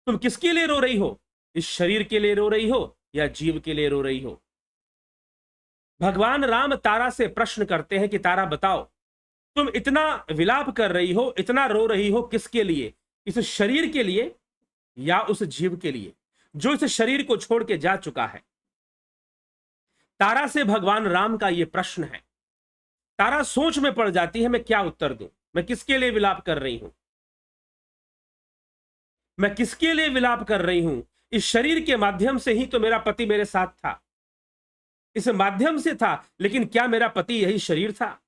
तुम किसके लिए रो रही हो? इस शरीर के लिए रो रही हो या जीव के लिए रो रही हो? भगवान राम तारा से प्रश्न करते हैं कि तारा बताओ, तुम इतना विलाप कर रही हो, इतना रो रही हो, किसके लिए? इस शरीर के लिए या उस जीव के लिए जो इस शरीर को छोड़ के जा चुका है? तारा से भगवान राम का यह प्रश्न है। तारा सोच में पड़ जाती है, मैं क्या उत्तर दूं? मैं किसके लिए विलाप कर रही हूं? मैं किसके लिए विलाप कर रही हूं? इस शरीर के माध्यम से ही तो मेरा पति मेरे साथ था, इस माध्यम से था, लेकिन क्या मेरा पति यही शरीर था?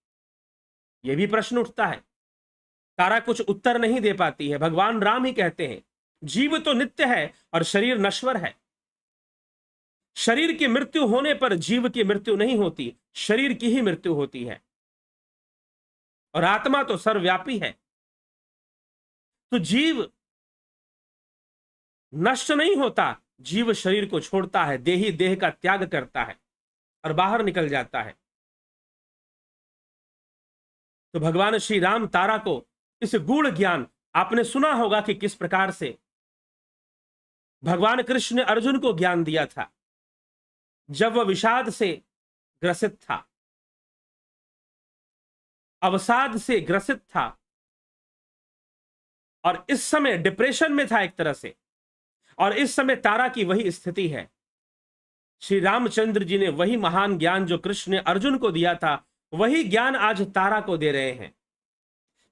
यह भी प्रश्न उठता है। तारा कुछ उत्तर नहीं दे पाती है। भगवान राम ही कहते हैं, जीव तो नित्य है और शरीर नश्वर है। शरीर की मृत्यु होने पर जीव की मृत्यु नहीं होती, शरीर की ही मृत्यु होती है। और आत्मा तो सर्वव्यापी है। तो जीव नष्ट नहीं होता, जीव शरीर को छोड़ता है, देही देह का त्याग करता है और बाहर निकल जाता है। तो भगवान श्री राम तारा को इस गूढ़ ज्ञान, आपने सुना होगा कि किस प्रकार से भगवान कृष्ण ने अर्जुन को ज्ञान दिया था जब वह विषाद से ग्रसित था, अवसाद से ग्रसित था और इस समय डिप्रेशन में था एक तरह से। और इस समय तारा की वही स्थिति है। श्री रामचंद्र जी ने वही महान ज्ञान जो कृष्ण ने अर्जुन को दिया था, वही ज्ञान आज तारा को दे रहे हैं।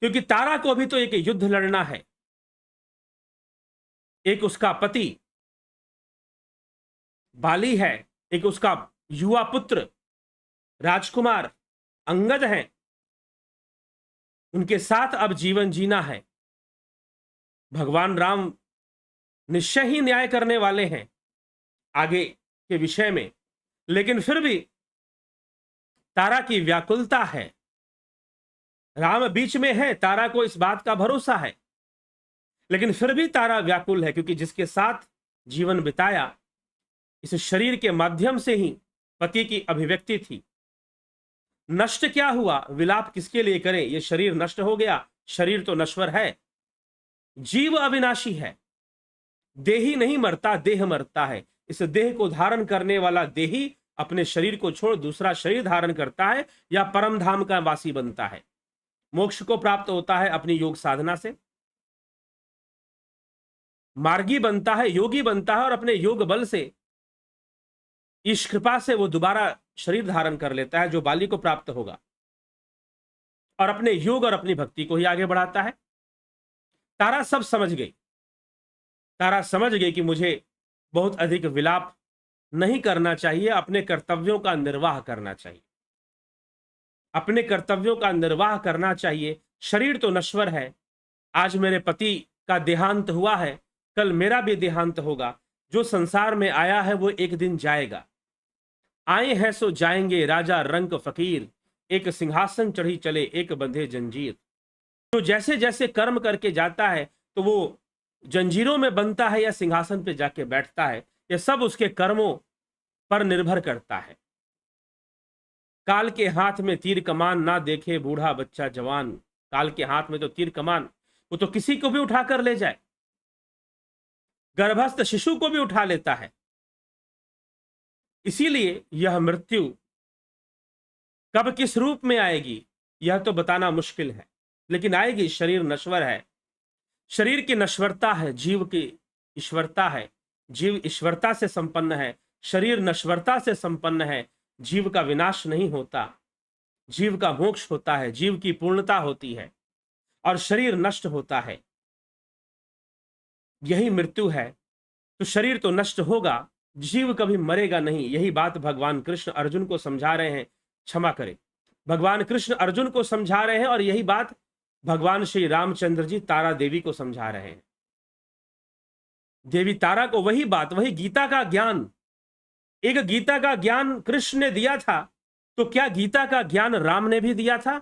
क्योंकि तारा को भी तो एक युद्ध लड़ना है। एक उसका पति बाली है, एक उसका युवा पुत्र राजकुमार अंगद हैं, उनके साथ अब जीवन जीना है। भगवान राम निश्चय ही न्याय करने वाले हैं आगे के विषय में, लेकिन फिर भी तारा की व्याकुलता है। राम बीच में है, तारा को इस बात का भरोसा है, लेकिन फिर भी तारा व्याकुल है, क्योंकि जिसके साथ जीवन बिताया इस शरीर के माध्यम से ही पति की अभिव्यक्ति थी। नष्ट क्या हुआ? विलाप किसके लिए करें? यह शरीर नष्ट हो गया, शरीर तो नश्वर है। जीव अविनाशी है, देही नहीं मरता, देह मरता है। इस देह को धारण करने वाला देही अपने शरीर को छोड़ दूसरा शरीर धारण करता है या परम धाम का वासी बनता है, मोक्ष को प्राप्त होता है अपनी योग साधना से, मार्गी बनता है, योगी बनता है और अपने योग बल से, इस कृपा से वो दोबारा शरीर धारण कर लेता है जो बाली को प्राप्त होगा और अपने योग और अपनी भक्ति को ही आगे बढ़ाता है। तारा सब समझ गई। तारा समझ गई कि मुझे बहुत अधिक विलाप नहीं करना चाहिए, अपने कर्तव्यों का निर्वाह करना चाहिए, अपने कर्तव्यों का निर्वाह करना चाहिए। शरीर तो नश्वर है, आज मेरे पति का देहांत हुआ है, कल मेरा भी देहांत होगा। जो संसार में आया है वो एक दिन जाएगा। आए हैं सो जाएंगे, राजा रंक फकीर, एक सिंहासन चढ़ी चले, एक बंधे जंजीर। जो जैसे जैसे कर्म करके जाता है तो वो जंजीरों में बनता है या सिंहासन पे जाके बैठता है, यह सब उसके कर्मों पर निर्भर करता है। काल के हाथ में तीर कमान, ना देखे बूढ़ा बच्चा जवान। काल के हाथ में तो तीर कमान, वो तो किसी को भी उठा कर ले जाए, गर्भस्थ शिशु को भी उठा लेता है। इसीलिए यह मृत्यु कब किस रूप में आएगी यह तो बताना मुश्किल है, लेकिन आएगी। शरीर नश्वर है, शरीर की नश्वरता है, जीव की ईश्वरता है। जीव ईश्वरता से संपन्न है, शरीर नश्वरता से संपन्न है। जीव का विनाश नहीं होता, जीव का मोक्ष होता है, जीव की पूर्णता होती है और शरीर नष्ट होता है। यही मृत्यु है। तो शरीर तो नष्ट होगा, जीव कभी मरेगा नहीं। यही बात भगवान कृष्ण अर्जुन को समझा रहे हैं। क्षमा करें, भगवान कृष्ण अर्जुन को समझा रहे हैं और यही बात भगवान श्री रामचंद्र जी तारा देवी को समझा रहे हैं। देवी तारा को वही बात, वही गीता का ज्ञान, एक गीता का ज्ञान कृष्ण ने दिया था, तो क्या गीता का ज्ञान राम ने भी दिया था?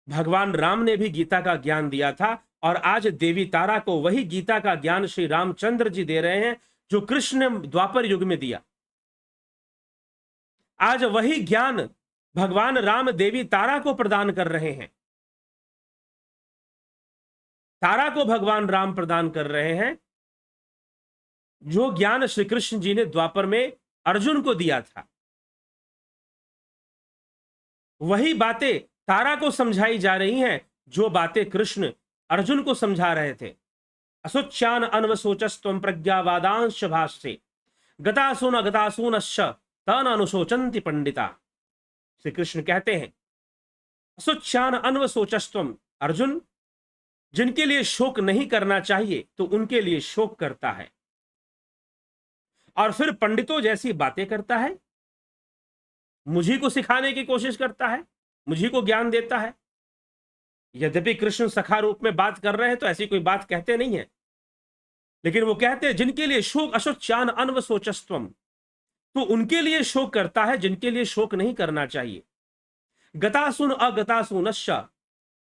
भगवान राम ने भी गीता का ज्ञान दिया था और आज देवी तारा को वही गीता का ज्ञान श्री रामचंद्र जी दे रहे हैं जो कृष्ण ने द्वापर युग में दिया। आज वही ज्ञान भगवान राम देवी तारा को प्रदान कर रहे हैं। तारा को भगवान राम प्रदान कर रहे हैं जो ज्ञान श्री कृष्ण जी ने द्वापर में अर्जुन को दिया था, वही बातें तारा को समझाई जा रही हैं जो बातें कृष्ण अर्जुन को समझा रहे थे। असुच्यान अनवसोचस्त्वं प्रज्ञावादांश भाष्ये गतासून गतासूनश्च तन अनुशोचन्ति पंडिता। श्री कृष्ण कहते हैं, असुच्यान अनवसोचस्त्वं, अर्जुन, जिनके लिए शोक नहीं करना चाहिए तो उनके लिए शोक करता है, और फिर पंडितों जैसी बातें करता है, मुझी को सिखाने की कोशिश करता है, मुझी को ज्ञान देता है। यद्यपि कृष्ण सखा रूप में बात कर रहे हैं तो ऐसी कोई बात कहते नहीं है, लेकिन वो कहते हैं जिनके लिए शोक, अशोच्यान अनवसोचस्त्वम, तो उनके लिए शोक करता है जिनके लिए शोक नहीं करना चाहिए। गतासुन अगतासुनश्च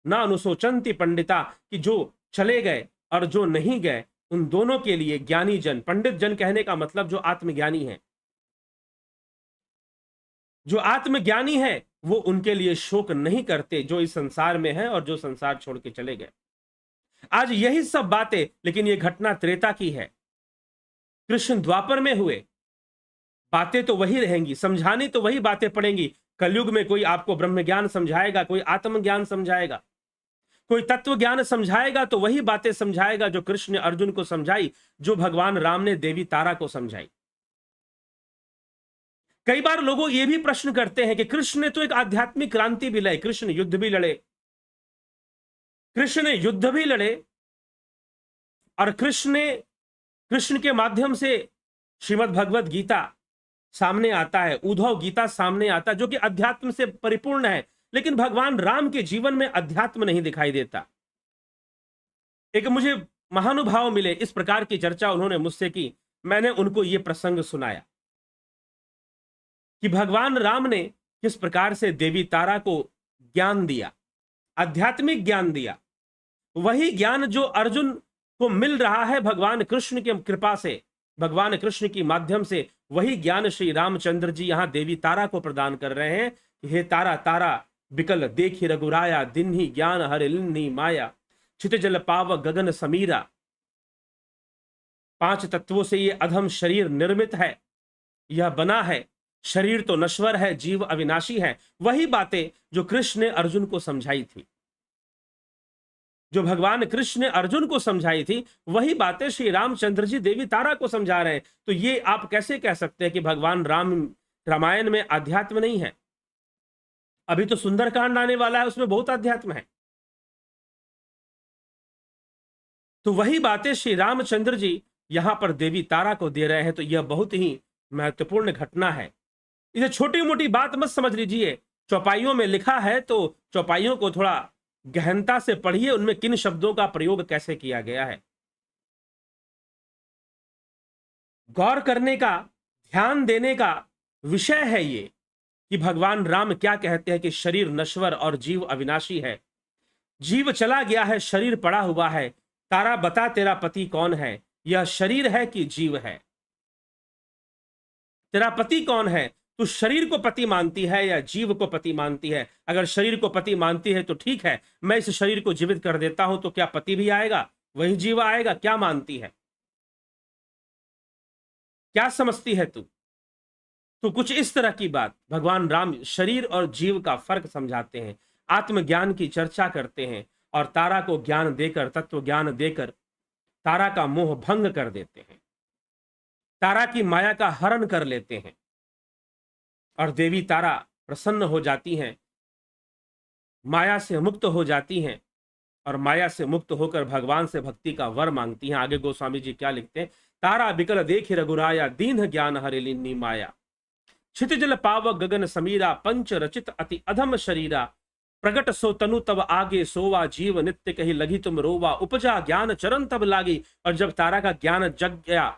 न अनुशोचन्ति पंडिता, कि जो चले गए और जो नहीं गए उन दोनों के लिए ज्ञानी जन, पंडित जन कहने का मतलब जो आत्मज्ञानी है, जो आत्मज्ञानी है वो उनके लिए शोक नहीं करते, जो इस संसार में है और जो संसार छोड़ के चले गए। आज यही सब बातें, लेकिन ये घटना त्रेता की है, कृष्ण द्वापर में हुए, बातें तो वही रहेंगी, समझानी तो वही बातें पड़ेंगी। कलयुग में कोई आपको ब्रह्म ज्ञान समझाएगा, कोई आत्मज्ञान समझाएगा, कोई तत्व ज्ञान समझाएगा, तो वही बातें समझाएगा जो कृष्ण ने अर्जुन को समझाई, जो भगवान राम ने देवी तारा को समझाई। कई बार लोग ये भी प्रश्न करते हैं कि कृष्ण ने तो एक आध्यात्मिक क्रांति भी लाई, कृष्ण युद्ध भी लड़े, कृष्ण ने युद्ध भी लड़े, और कृष्ण के माध्यम से श्रीमद् भगवत गीता सामने आता है, उद्धव गीता सामने आता है, जो कि अध्यात्म से परिपूर्ण है, लेकिन भगवान राम के जीवन में अध्यात्म नहीं दिखाई देता। एक मुझे महानुभाव मिले, इस प्रकार की चर्चा उन्होंने मुझसे की, मैंने उनको यह प्रसंग सुनाया कि भगवान राम ने किस प्रकार से देवी तारा को ज्ञान दिया, आध्यात्मिक ज्ञान दिया, वही ज्ञान जो अर्जुन को मिल रहा है भगवान कृष्ण की कृपा से, भगवान कृष्ण की माध्यम से, वही ज्ञान श्री रामचंद्र जी यहां देवी तारा को प्रदान कर रहे हैं कि हे तारा तारा बिकल देखी रघुराया, दिन ही ज्ञान हर लिन्ही माया, छित जल पाव गगन समीरा। 5 तत्वों से ये अधम शरीर निर्मित है, यह बना है, शरीर तो नश्वर है, जीव अविनाशी है। वही बातें जो कृष्ण ने अर्जुन को समझाई थी, जो भगवान कृष्ण ने अर्जुन को समझाई थी, वही बातें श्री रामचंद्र जी देवी तारा को समझा रहे हैं। तो ये आप कैसे कह सकते हैं कि भगवान राम रामायण में अध्यात्म नहीं है? अभी तो सुंदरकांड आने वाला है, उसमें बहुत अध्यात्म है। तो वही बातें श्री रामचंद्र जी यहां पर देवी तारा को दे रहे हैं। तो यह बहुत ही महत्वपूर्ण घटना है, इसे छोटी मोटी बात मत समझ लीजिए। चौपाइयों में लिखा है तो चौपाइयों को थोड़ा गहनता से पढ़िए, उनमें किन शब्दों का प्रयोग कैसे किया गया है, गौर करने का, ध्यान देने का विषय है ये कि भगवान राम क्या कहते हैं कि शरीर नश्वर और जीव अविनाशी है। जीव चला गया है, शरीर पड़ा हुआ है। तारा बता तेरा पति कौन है, यह शरीर है कि जीव है? तेरा पति कौन है? तू शरीर को पति मानती है या जीव को पति मानती है? अगर शरीर को पति मानती है तो ठीक है, मैं इस शरीर को जीवित कर देता हूं, तो क्या पति भी आएगा, वही जीव आएगा? क्या मानती है, क्या समझती है तू? तो कुछ इस तरह की बात भगवान राम शरीर और जीव का फर्क समझाते हैं, आत्मज्ञान की चर्चा करते हैं, और तारा को ज्ञान देकर, तत्व ज्ञान देकर तारा का मोह भंग कर देते हैं, तारा की माया का हरण कर लेते हैं, और देवी तारा प्रसन्न हो जाती हैं, माया से मुक्त हो जाती हैं, और माया से मुक्त होकर भगवान से भक्ति का वर मांगती हैं। आगे गोस्वामी जी क्या लिखते हैं, तारा बिकल देखि रघुराया, दीन ज्ञान हरि लीनी माया, क्षितिजल पावक गगन समीरा, पंच रचित अति अधम शरीरा, प्रगट सो तनु तब आगे सोवा, जीव नित्य कही लगी तुम रोवा, उपजा ज्ञान चरण तब लागी। और जब तारा का ज्ञान जग गया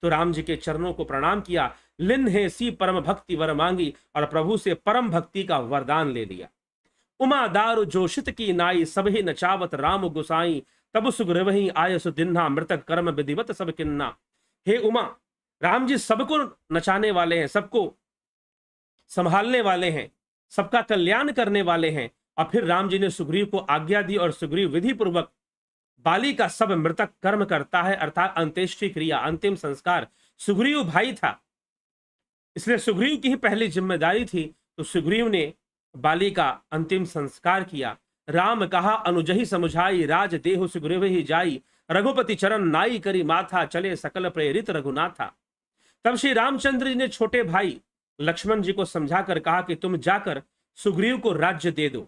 तो राम जी के चरणों को प्रणाम किया, लिन है सी परम भक्ति वर मांगी, और प्रभु से परम भक्ति का वरदान ले लिया। उमा दारु जोशित की नाई, सबहि नचावत राम गुसाई, तब सुग्रीवहि आय सुदिन्हा, मृतक कर्म विधिवत सब किन्ना। हे उमा, राम जी सबको नचाने वाले हैं, सबको संभालने वाले हैं, सबका कल्याण करने वाले हैं। और फिर राम जी ने सुग्रीव को आज्ञा दी, और सुग्रीव विधि पूर्वक बाली का सब मृतक कर्म करता है, अर्थात अंत्येष्टि क्रिया, अंतिम संस्कार सुग्रीव भाई था, इसलिए सुग्रीव की ही पहली जिम्मेदारी थी। तो सुग्रीव ने बाली का अंतिम संस्कार किया। राम कहा अनुजहि समुझाई, राज देहु सुग्रीव ही जाई, रघुपति चरण नाई करी माथा, चले सकल प्रेरित रघुनाथा। तब श्री रामचंद्र जी ने छोटे भाई लक्ष्मण जी को समझाकर कहा कि तुम जाकर सुग्रीव को राज्य दे दो।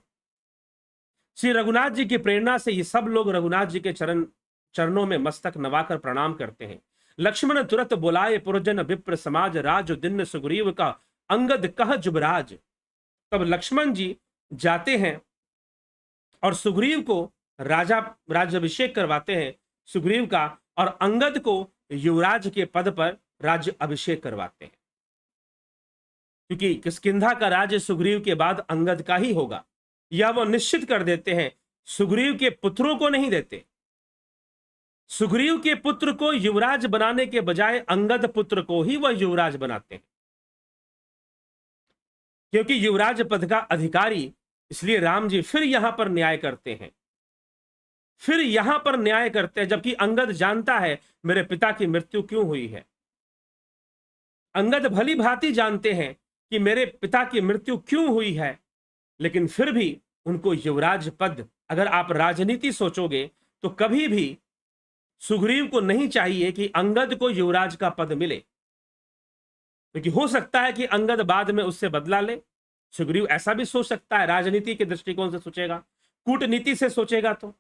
श्री रघुनाथ जी की प्रेरणा से ये सब लोग रघुनाथ जी के चरणों में मस्तक नवाकर प्रणाम करते हैं। लक्ष्मण तुरंत बुलाए पुरजन विप्र समाज, राज दिन सुग्रीव का अंगद कह जुबराज। तब लक्ष्मण जी जाते हैं और सुग्रीव को राज्याभिषेक करवाते हैं सुग्रीव का, और अंगद को युवराज के पद पर राज्य अभिषेक करवाते हैं, क्योंकि किष्किंधा का राज्य सुग्रीव के बाद अंगद का ही होगा। यह वो निश्चित कर देते हैं, सुग्रीव के पुत्रों को नहीं देते। सुग्रीव के पुत्र को युवराज बनाने के बजाय अंगद पुत्र को ही वह युवराज बनाते हैं, क्योंकि युवराज पद का अधिकारी। इसलिए राम जी फिर यहां पर न्याय करते हैं, फिर यहां पर न्याय करते हैं, जबकि अंगद जानता है मेरे पिता की मृत्यु क्यों हुई है। अंगद भली भांति जानते हैं कि मेरे पिता की मृत्यु क्यों हुई है, लेकिन फिर भी उनको युवराज पद, अगर आप राजनीति सोचोगे तो कभी भी सुग्रीव को नहीं चाहिए कि अंगद को युवराज का पद मिले, क्योंकि हो सकता है कि अंगद बाद में उससे बदला ले। सुग्रीव ऐसा भी सोच सकता है, राजनीति के दृष्टिकोण से सोचेगा, कूटनीति से सोचेगा तो।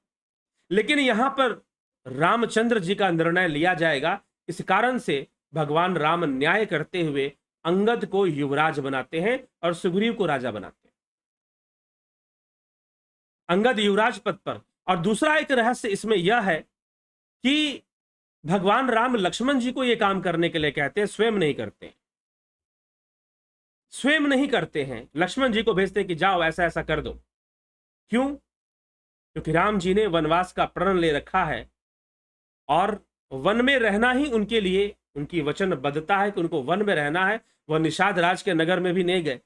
लेकिन यहां पर रामचंद्र जी का निर्णय लिया जाएगा, इस कारण से भगवान राम न्याय करते हुए अंगद को युवराज बनाते हैं और सुग्रीव को राजा बनाते हैं, अंगद युवराज पद पर। और दूसरा एक रहस्य इसमें यह है कि भगवान राम लक्ष्मण जी को यह काम करने के लिए कहते हैं, स्वयं नहीं करते हैं, स्वयं नहीं करते हैं, लक्ष्मण जी को भेजते हैं कि जाओ ऐसा ऐसा कर दो। क्यों? क्योंकि राम जी ने वनवास का प्रण ले रखा है और वन में रहना ही उनके लिए उनकी वचनबद्धता है कि उनको वन में रहना है। वह निषाद राज के नगर में भी नहीं गए,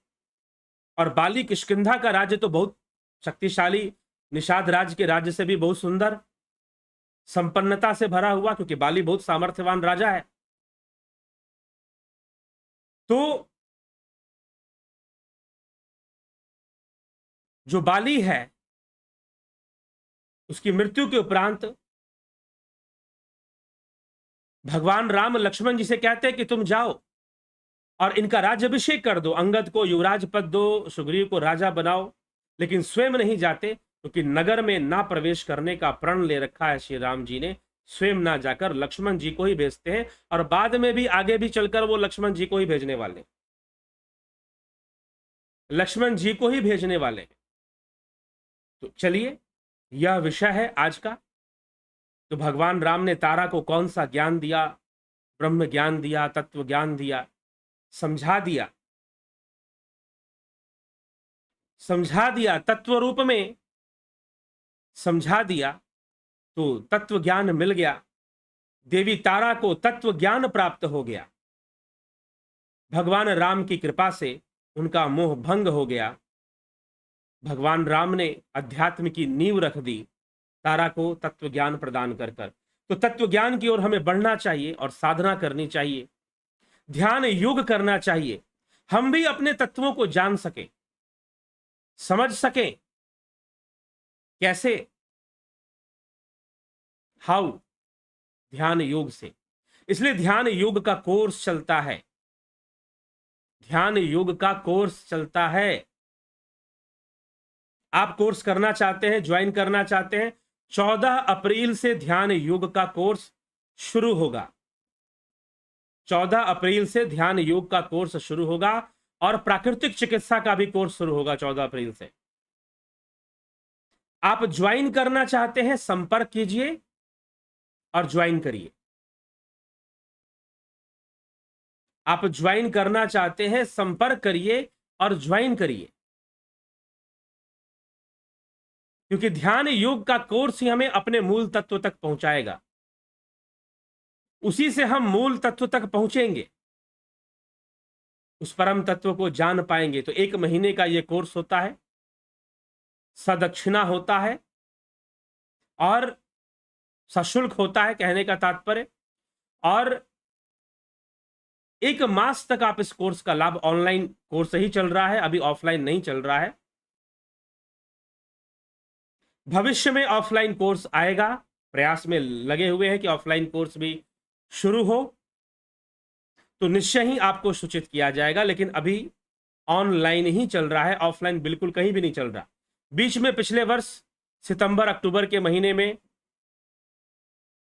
और बाली किष्किंधा का राज्य तो बहुत शक्तिशाली, निषाद राज के राज्य से भी बहुत सुंदर, संपन्नता से भरा हुआ, क्योंकि बाली बहुत सामर्थ्यवान राजा है। तो जो बाली है उसकी मृत्यु के उपरांत भगवान राम लक्ष्मण जी से कहते हैं कि तुम जाओ और इनका राज्याभिषेक कर दो, अंगद को युवराज पद दो, सुग्रीव को राजा बनाओ। लेकिन स्वयं नहीं जाते, क्योंकि नगर में ना प्रवेश करने का प्रण ले रखा है श्री राम जी ने। स्वयं ना जाकर लक्ष्मण जी को ही भेजते हैं, और बाद में भी आगे भी चलकर वो लक्ष्मण जी को ही भेजने वाले, लक्ष्मण जी को ही भेजने वाले हैं। तो चलिए, यह विषय है आज का। तो भगवान राम ने तारा को कौन सा ज्ञान दिया? ब्रह्म ज्ञान दिया, तत्व ज्ञान दिया, समझा दिया, समझा दिया, तत्व रूप में समझा दिया, तो तत्व ज्ञान मिल गया। देवी तारा को तत्व ज्ञान प्राप्त हो गया, भगवान राम की कृपा से उनका मोह भंग हो गया। भगवान राम ने अध्यात्म की नींव रख दी, तारा को तत्व ज्ञान प्रदान कर कर। तो तत्व ज्ञान की ओर हमें बढ़ना चाहिए और साधना करनी चाहिए, ध्यान योग करना चाहिए, हम भी अपने तत्वों को जान सकें, समझ सकें। कैसे? हाउ? ध्यान योग से। इसलिए ध्यान योग का कोर्स चलता है, ध्यान योग का कोर्स चलता है। आप कोर्स करना चाहते हैं, ज्वाइन करना चाहते हैं, 14 अप्रैल से ध्यान योग का कोर्स शुरू होगा। 14 अप्रैल से ध्यान योग का कोर्स शुरू होगा, और प्राकृतिक चिकित्सा का भी कोर्स शुरू होगा 14 अप्रैल से। आप ज्वाइन करना चाहते हैं, संपर्क कीजिए और ज्वाइन करिए। आप ज्वाइन करना चाहते हैं, संपर्क करिए और ज्वाइन करिए, क्योंकि ध्यान योग का कोर्स ही हमें अपने मूल तत्व तक पहुंचाएगा, उसी से हम मूल तत्व तक पहुंचेंगे, उस परम तत्व को जान पाएंगे। तो 1 महीने का यह कोर्स होता है, सदक्षिणा होता है, और सशुल्क होता है, कहने का तात्पर्य। और 1 मास तक आप इस कोर्स का लाभ, ऑनलाइन कोर्स ही चल रहा है, अभी ऑफलाइन नहीं चल रहा है। भविष्य में ऑफलाइन कोर्स आएगा, प्रयास में लगे हुए हैं कि ऑफलाइन कोर्स भी शुरू हो, तो निश्चय ही आपको सूचित किया जाएगा। लेकिन अभी ऑनलाइन ही चल रहा है, ऑफलाइन बिल्कुल कहीं भी नहीं चल रहा। बीच में पिछले वर्ष सितंबर अक्टूबर के महीने में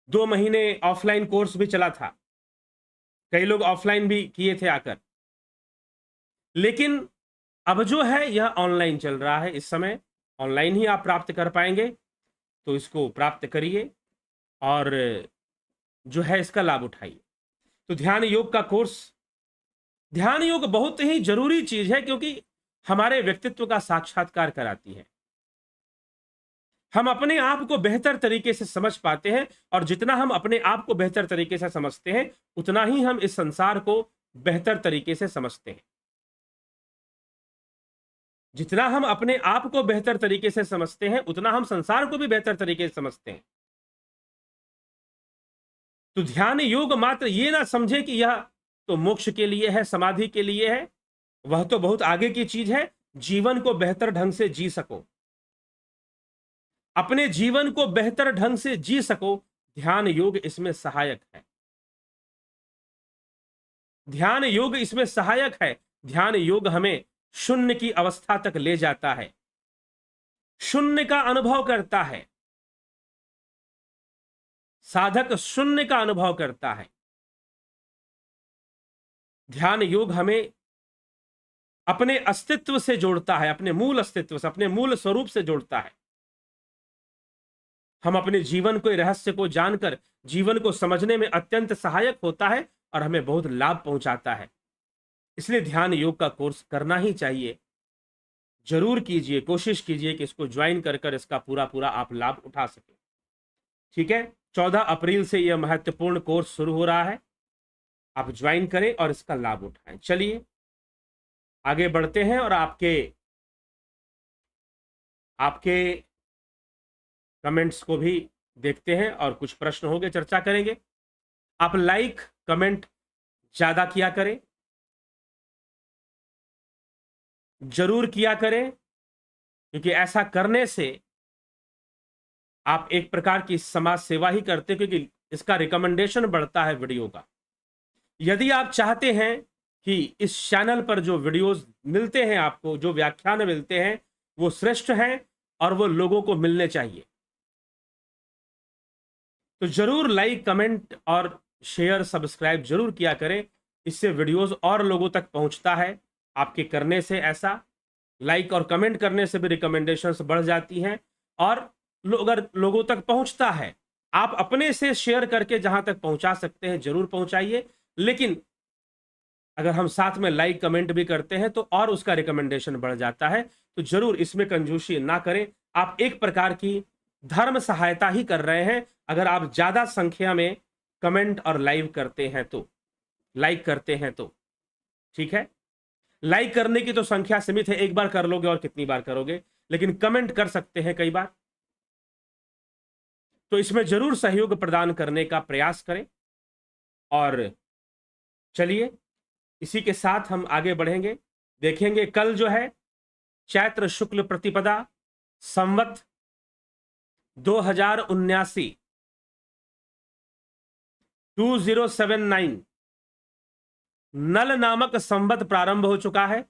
2 महीने ऑफलाइन कोर्स भी चला था, कई लोग ऑफलाइन भी किए थे आकर। लेकिन अब जो है यह ऑनलाइन चल रहा है, इस समय ऑनलाइन ही आप प्राप्त कर पाएंगे, तो इसको प्राप्त करिए और जो है इसका लाभ उठाइए। तो ध्यान योग का कोर्स, ध्यान योग बहुत ही जरूरी चीज है, क्योंकि हमारे व्यक्तित्व का साक्षात्कार कराती है। हम अपने आप को बेहतर तरीके से समझ पाते हैं, और जितना हम अपने आप को बेहतर तरीके से समझते हैं, उतना ही हम इस संसार को बेहतर तरीके से समझते हैं। जितना हम अपने आप को बेहतर तरीके से समझते हैं, उतना हम संसार को भी बेहतर तरीके से समझते हैं। तो ध्यान योग मात्र ये ना समझे कि यह तो मोक्ष के लिए है, समाधि के लिए है, वह तो बहुत आगे की चीज है। जीवन को बेहतर ढंग से जी सको, अपने जीवन को बेहतर ढंग से जी सको, ध्यान योग इसमें सहायक है। ध्यान योग इसमें सहायक है। ध्यान योग हमें शून्य की अवस्था तक ले जाता है, शून्य का अनुभव करता है, साधक शून्य का अनुभव करता है। ध्यान योग हमें अपने अस्तित्व से जोड़ता है, अपने मूल अस्तित्व से, अपने मूल स्वरूप से जोड़ता है। हम अपने जीवन को, रहस्य को जानकर जीवन को समझने में अत्यंत सहायक होता है और हमें बहुत लाभ पहुंचाता है। इसलिए ध्यान योग का कोर्स करना ही चाहिए। जरूर कीजिए, कोशिश कीजिए कि इसको ज्वाइन कर इसका पूरा पूरा आप लाभ उठा सके। ठीक है, 14 अप्रैल से यह महत्वपूर्ण कोर्स शुरू हो रहा है, आप ज्वाइन करें और इसका लाभ उठाएं। चलिए आगे बढ़ते हैं और आपके कमेंट्स को भी देखते हैं और कुछ प्रश्न होंगे, चर्चा करेंगे। आप लाइक कमेंट ज्यादा किया करें, जरूर किया करें, क्योंकि ऐसा करने से आप एक प्रकार की समाज सेवा ही करते हैं, क्योंकि इसका रिकमेंडेशन बढ़ता है वीडियो का। यदि आप चाहते हैं कि इस चैनल पर जो वीडियोस मिलते हैं, आपको जो व्याख्यान मिलते हैं वो श्रेष्ठ हैं और वो लोगों को मिलने चाहिए, तो जरूर लाइक कमेंट और शेयर सब्सक्राइब जरूर किया करें। इससे वीडियोस और लोगों तक पहुंचता है आपके करने से। ऐसा लाइक और कमेंट करने से भी रिकमेंडेशंस बढ़ जाती हैं और अगर लोगों तक पहुंचता है, आप अपने से शेयर करके जहां तक पहुंचा सकते हैं जरूर पहुंचाइए। लेकिन अगर हम साथ में लाइक कमेंट भी करते हैं तो और उसका रिकमेंडेशन बढ़ जाता है। तो जरूर इसमें कंजूसी ना करें, आप एक प्रकार की धर्म सहायता ही कर रहे हैं अगर आप ज्यादा संख्या में कमेंट और लाइक करते हैं तो। ठीक है, लाइक करने की तो संख्या सीमित है, एक बार कर लोगे और कितनी बार करोगे, लेकिन कमेंट कर सकते हैं कई बार। तो इसमें जरूर सहयोग प्रदान करने का प्रयास करें। और चलिए इसी के साथ हम आगे बढ़ेंगे, देखेंगे कल जो है चैत्र शुक्ल प्रतिपदा संवत 2079 2079 नल नामक संवत प्रारंभ हो चुका है,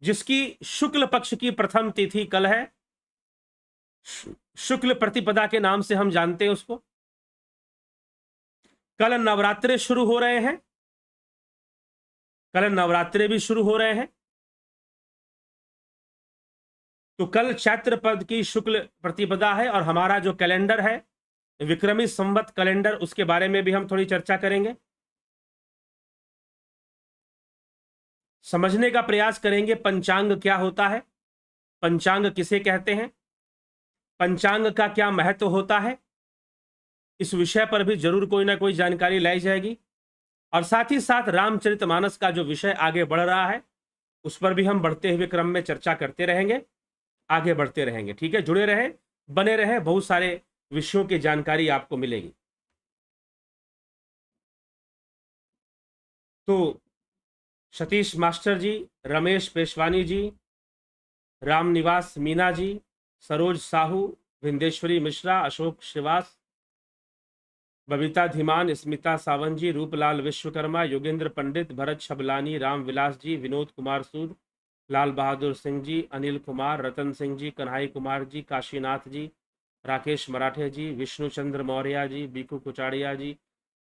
जिसकी शुक्ल पक्ष की प्रथम तिथि कल है। शुक्ल प्रतिपदा के नाम से हम जानते हैं उसको। कल नवरात्रे शुरू हो रहे हैं, कल नवरात्रे भी शुरू हो रहे हैं। तो कल चैत्र पद की शुक्ल प्रतिपदा है और हमारा जो कैलेंडर है विक्रमी संवत कैलेंडर, उसके बारे में भी हम थोड़ी चर्चा करेंगे, समझने का प्रयास करेंगे। पंचांग क्या होता है, पंचांग किसे कहते हैं, पंचांग का क्या महत्व होता है, इस विषय पर भी जरूर कोई ना कोई जानकारी लाई जाएगी। और साथ ही साथ रामचरितमानस का जो विषय आगे बढ़ रहा है उस पर भी हम बढ़ते हुए क्रम में चर्चा करते रहेंगे, आगे बढ़ते रहेंगे। ठीक है, जुड़े रहें, बने रहें, बहुत सारे विषयों की जानकारी आपको मिलेगी। तो सतीश मास्टर जी, रमेश पेशवानी जी, रामनिवास मीना जी, सरोज साहू, विंदेश्वरी मिश्रा, अशोक श्रीवास, बबीता धीमान, स्मिता सावंत जी, रूपलाल विश्वकर्मा, योगेंद्र पंडित, भरत छबलानी, रामविलास जी, विनोद कुमार सूद, लाल बहादुर सिंह जी, अनिल कुमार, रतन सिंह जी, कन्हई कुमार जी, काशीनाथ जी, राकेश मराठे जी, विष्णु चंद्र मौर्य जी, बीकू कुचाड़िया जी,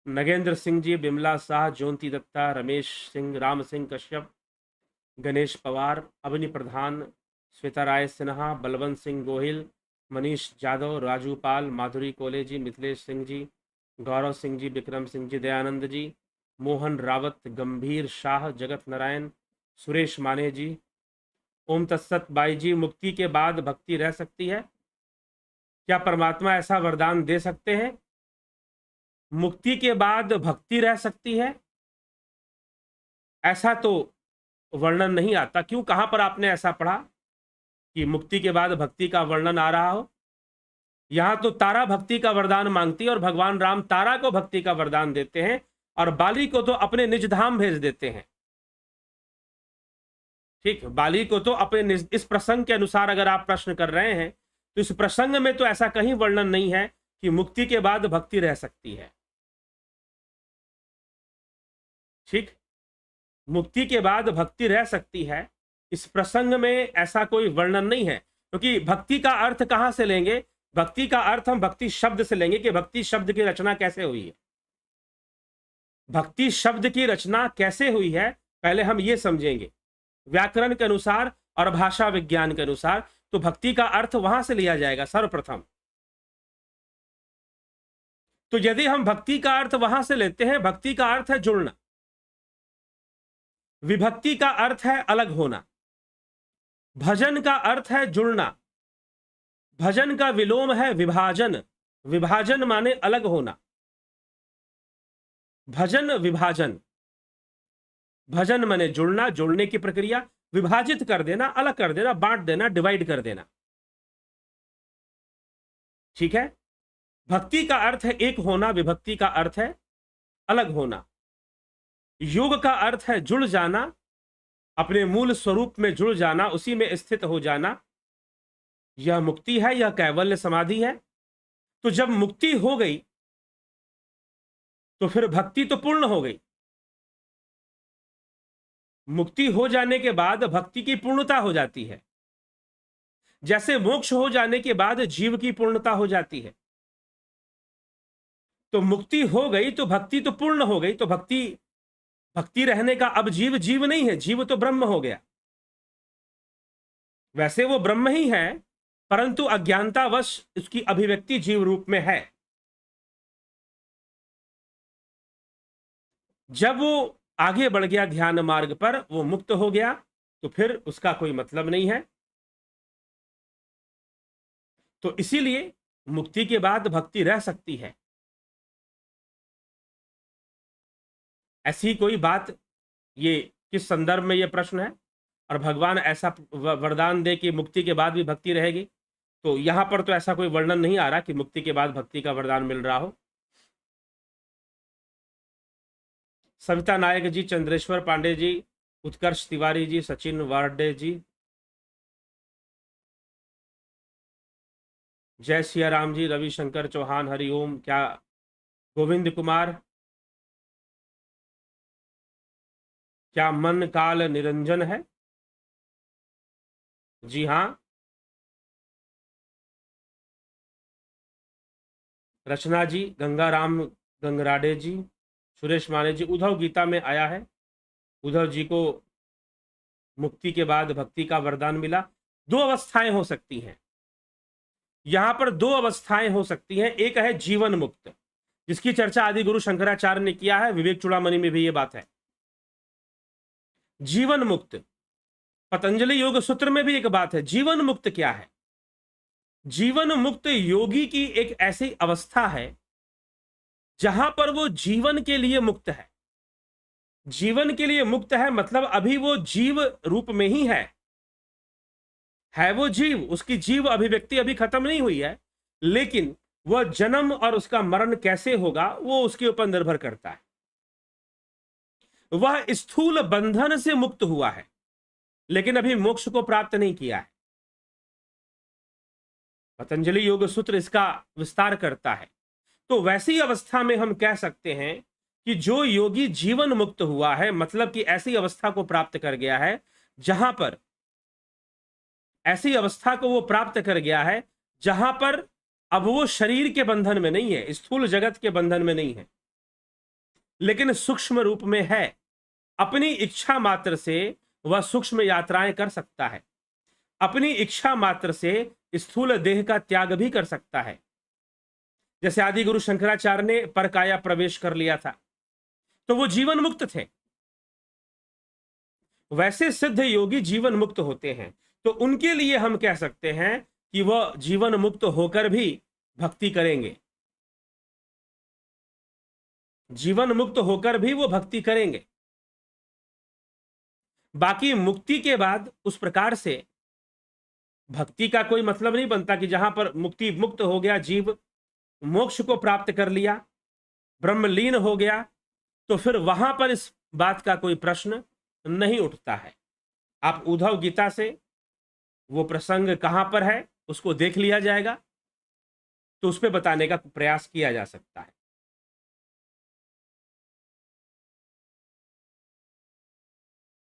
नगेंद्र सिंह जी, बिमला शाह, ज्योति दत्ता, रमेश सिंह, राम सिंह कश्यप, गणेश पवार, अवनी प्रधान, श्वेता राय सिन्हा, बलवंत सिंह गोहिल, मनीष यादव, राजू पाल, माधुरी कोले जी, मिथिलेश सिंह जी, गौरव सिंह जी, विक्रम सिंह जी, दयानंद जी, मोहन रावत, गंभीर शाह, जगत नारायण, सुरेश माने जी, ओम तत्सत बाई जी, मुक्ति के बाद भक्ति रह सकती है? क्या परमात्मा ऐसा वरदान दे सकते हैं? मुक्ति के बाद भक्ति रह सकती है, ऐसा तो वर्णन नहीं आता। क्यों, कहां पर आपने ऐसा पढ़ा कि मुक्ति के बाद भक्ति का वर्णन आ रहा हो? यहां तो तारा भक्ति का वरदान मांगती है और भगवान राम तारा को भक्ति का वरदान देते हैं और बाली को तो अपने निज धाम भेज देते हैं। ठीक, बाली को तो अपने इस प्रसंग के अनुसार अगर आप प्रश्न कर रहे हैं तो इस प्रसंग में तो ऐसा कहीं वर्णन नहीं है कि मुक्ति के बाद भक्ति रह सकती है। ठीक, मुक्ति के बाद भक्ति रह सकती है, इस प्रसंग में ऐसा कोई वर्णन नहीं है। क्योंकि भक्ति का अर्थ कहां से लेंगे? भक्ति का अर्थ हम भक्ति शब्द से लेंगे कि भक्ति शब्द की रचना कैसे हुई है। भक्ति शब्द की रचना कैसे हुई है पहले हम ये समझेंगे व्याकरण के अनुसार और भाषा विज्ञान के अनुसार। तो भक्ति का अर्थ वहां से लिया जाएगा सर्वप्रथम। तो यदि हम भक्ति का अर्थ वहां से लेते हैं, भक्ति का अर्थ है जुड़ना, विभक्ति का अर्थ है अलग होना, भजन का अर्थ है जुड़ना, भजन का विलोम है विभाजन, विभाजन माने अलग होना, भजन विभाजन, भजन माने जुड़ना, जोड़ने की प्रक्रिया, विभाजित कर देना, अलग कर देना, बांट देना, डिवाइड कर देना। ठीक है, भक्ति का अर्थ है एक होना, विभक्ति का अर्थ है अलग होना, योग का अर्थ है जुड़ जाना, अपने मूल स्वरूप में जुड़ जाना, उसी में स्थित हो जाना। यह मुक्ति है, यह कैवल्य समाधि है। तो जब मुक्ति हो गई तो फिर भक्ति तो पूर्ण हो गई। मुक्ति हो जाने के बाद भक्ति की पूर्णता हो जाती है, जैसे मोक्ष हो जाने के बाद जीव की पूर्णता हो जाती है। तो मुक्ति हो गई तो भक्ति तो पूर्ण हो गई। तो भक्ति रहने का अब जीव जीव नहीं है, जीव तो ब्रह्म हो गया। वैसे वो ब्रह्म ही है, परंतु अज्ञानतावश उसकी अभिव्यक्ति जीव रूप में है। जब वो आगे बढ़ गया ध्यान मार्ग पर, वो मुक्त हो गया, तो फिर उसका कोई मतलब नहीं है। तो इसीलिए मुक्ति के बाद भक्ति रह सकती है, ऐसी कोई बात, ये किस संदर्भ में ये प्रश्न है, और भगवान ऐसा वरदान दे कि मुक्ति के बाद भी भक्ति रहेगी, तो यहां पर तो ऐसा कोई वर्णन नहीं आ रहा कि मुक्ति के बाद भक्ति का वरदान मिल रहा हो। सविता नायक जी, चंद्रेश्वर पांडे जी, उत्कर्ष तिवारी जी, सचिन वार्डे जी, जय सिया राम जी, रविशंकर चौहान, हरिओम, क्या गोविंद कुमार, क्या मन काल निरंजन है? जी हां। रचना जी, गंगाराम गंगराडे जी, सुरेश माने जी, उद्धव गीता में आया है, उद्धव जी को मुक्ति के बाद भक्ति का वरदान मिला। दो अवस्थाएं हो सकती हैं, यहां पर दो अवस्थाएं हो सकती हैं। एक है जीवन मुक्त, जिसकी चर्चा आदि गुरु शंकराचार्य ने किया है, विवेक चूड़ामणि में भी यह बात है। जीवन मुक्त, पतंजलि योग सूत्र में भी एक बात है। जीवन मुक्त क्या है? जीवन मुक्त योगी की एक ऐसी अवस्था है जहां पर वो जीवन के लिए मुक्त है। जीवन के लिए मुक्त है मतलब अभी वो जीव रूप में ही है वो जीव, उसकी जीव अभिव्यक्ति अभी खत्म नहीं हुई है, लेकिन वह जन्म और उसका मरण कैसे होगा वो उसके ऊपर निर्भर करता है। वह स्थूल बंधन से मुक्त हुआ है लेकिन अभी मोक्ष को प्राप्त नहीं किया है। पतंजलि योग सूत्र इसका विस्तार करता है। तो वैसी अवस्था में हम कह सकते हैं कि जो योगी जीवन मुक्त हुआ है, मतलब कि ऐसी अवस्था को प्राप्त कर गया है जहां पर, ऐसी अवस्था को वो प्राप्त कर गया है जहां पर अब वो शरीर के बंधन में नहीं है, स्थूल जगत के बंधन में नहीं है, लेकिन सूक्ष्म रूप में है। अपनी इच्छा मात्र से वह सूक्ष्म यात्राएं कर सकता है, अपनी इच्छा मात्र से स्थूल देह का त्याग भी कर सकता है। जैसे आदि गुरु शंकराचार्य ने परकाया प्रवेश कर लिया था तो वो जीवन मुक्त थे। वैसे सिद्ध योगी जीवन मुक्त होते हैं तो उनके लिए हम कह सकते हैं कि वह जीवन मुक्त होकर भी भक्ति करेंगे, जीवन मुक्त होकर भी वो भक्ति करेंगे। बाकी मुक्ति के बाद उस प्रकार से भक्ति का कोई मतलब नहीं बनता कि जहां पर मुक्ति मुक्त हो गया, जीव मोक्ष को प्राप्त कर लिया, ब्रह्मलीन हो गया, तो फिर वहां पर इस बात का कोई प्रश्न नहीं उठता है। आप उद्धव गीता से वो प्रसंग कहां पर है उसको देख लिया जाएगा तो उस पर बताने का प्रयास किया जा सकता है।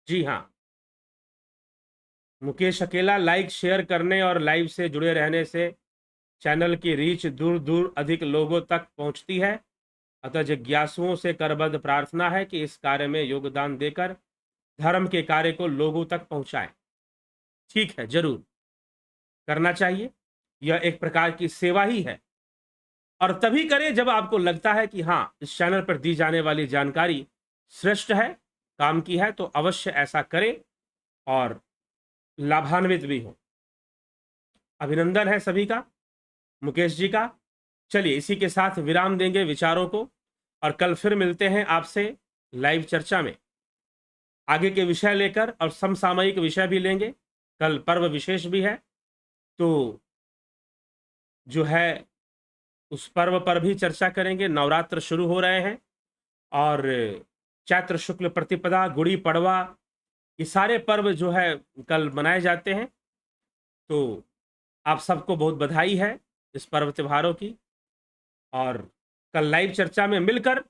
जी हां, मुकेश अकेला, लाइक शेयर करने और लाइव से जुड़े रहने से चैनल की रीच दूर दूर अधिक लोगों तक पहुंचती है। अतः जिज्ञासुओं से करबद्ध प्रार्थना है कि इस कार्य में योगदान देकर धर्म के कार्य को लोगों तक पहुंचाएं। ठीक है, जरूर करना चाहिए, यह एक प्रकार की सेवा ही है। और तभी करें जब आपको लगता है कि हाँ, इस चैनल पर दी जाने वाली जानकारी श्रेष्ठ है, काम की है, तो अवश्य ऐसा करें और लाभान्वित भी हो। अभिनंदन है सभी का, मुकेश जी का। चलिए इसी के साथ विराम देंगे विचारों को और कल फिर मिलते हैं आपसे लाइव चर्चा में आगे के विषय लेकर, और समसामयिक विषय भी लेंगे। कल पर्व विशेष भी है तो जो है उस पर्व पर भी चर्चा करेंगे। नवरात्र शुरू हो रहे हैं और चैत्र शुक्ल प्रतिपदा, गुड़ी पड़वा, ये सारे पर्व जो है कल मनाए जाते हैं। तो आप सबको बहुत बधाई है इस पर्व त्योहारों की। और कल लाइव चर्चा में मिलकर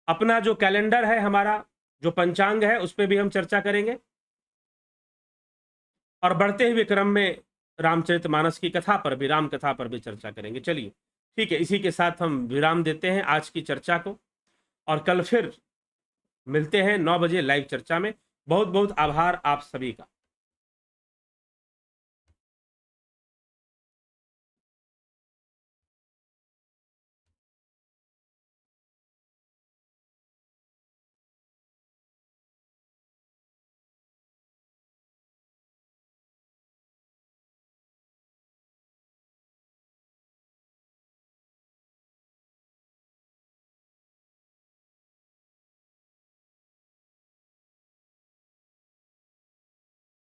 अपना जो कैलेंडर है, हमारा जो पंचांग है, उस पर भी हम चर्चा करेंगे और बढ़ते हुए क्रम में रामचरितमानस की कथा पर भी, राम कथा पर भी चर्चा करेंगे। चलिए ठीक है, इसी के साथ हम विराम देते हैं आज की चर्चा को और कल फिर मिलते हैं 9 बजे लाइव चर्चा में। बहुत बहुत आभार आप सभी का।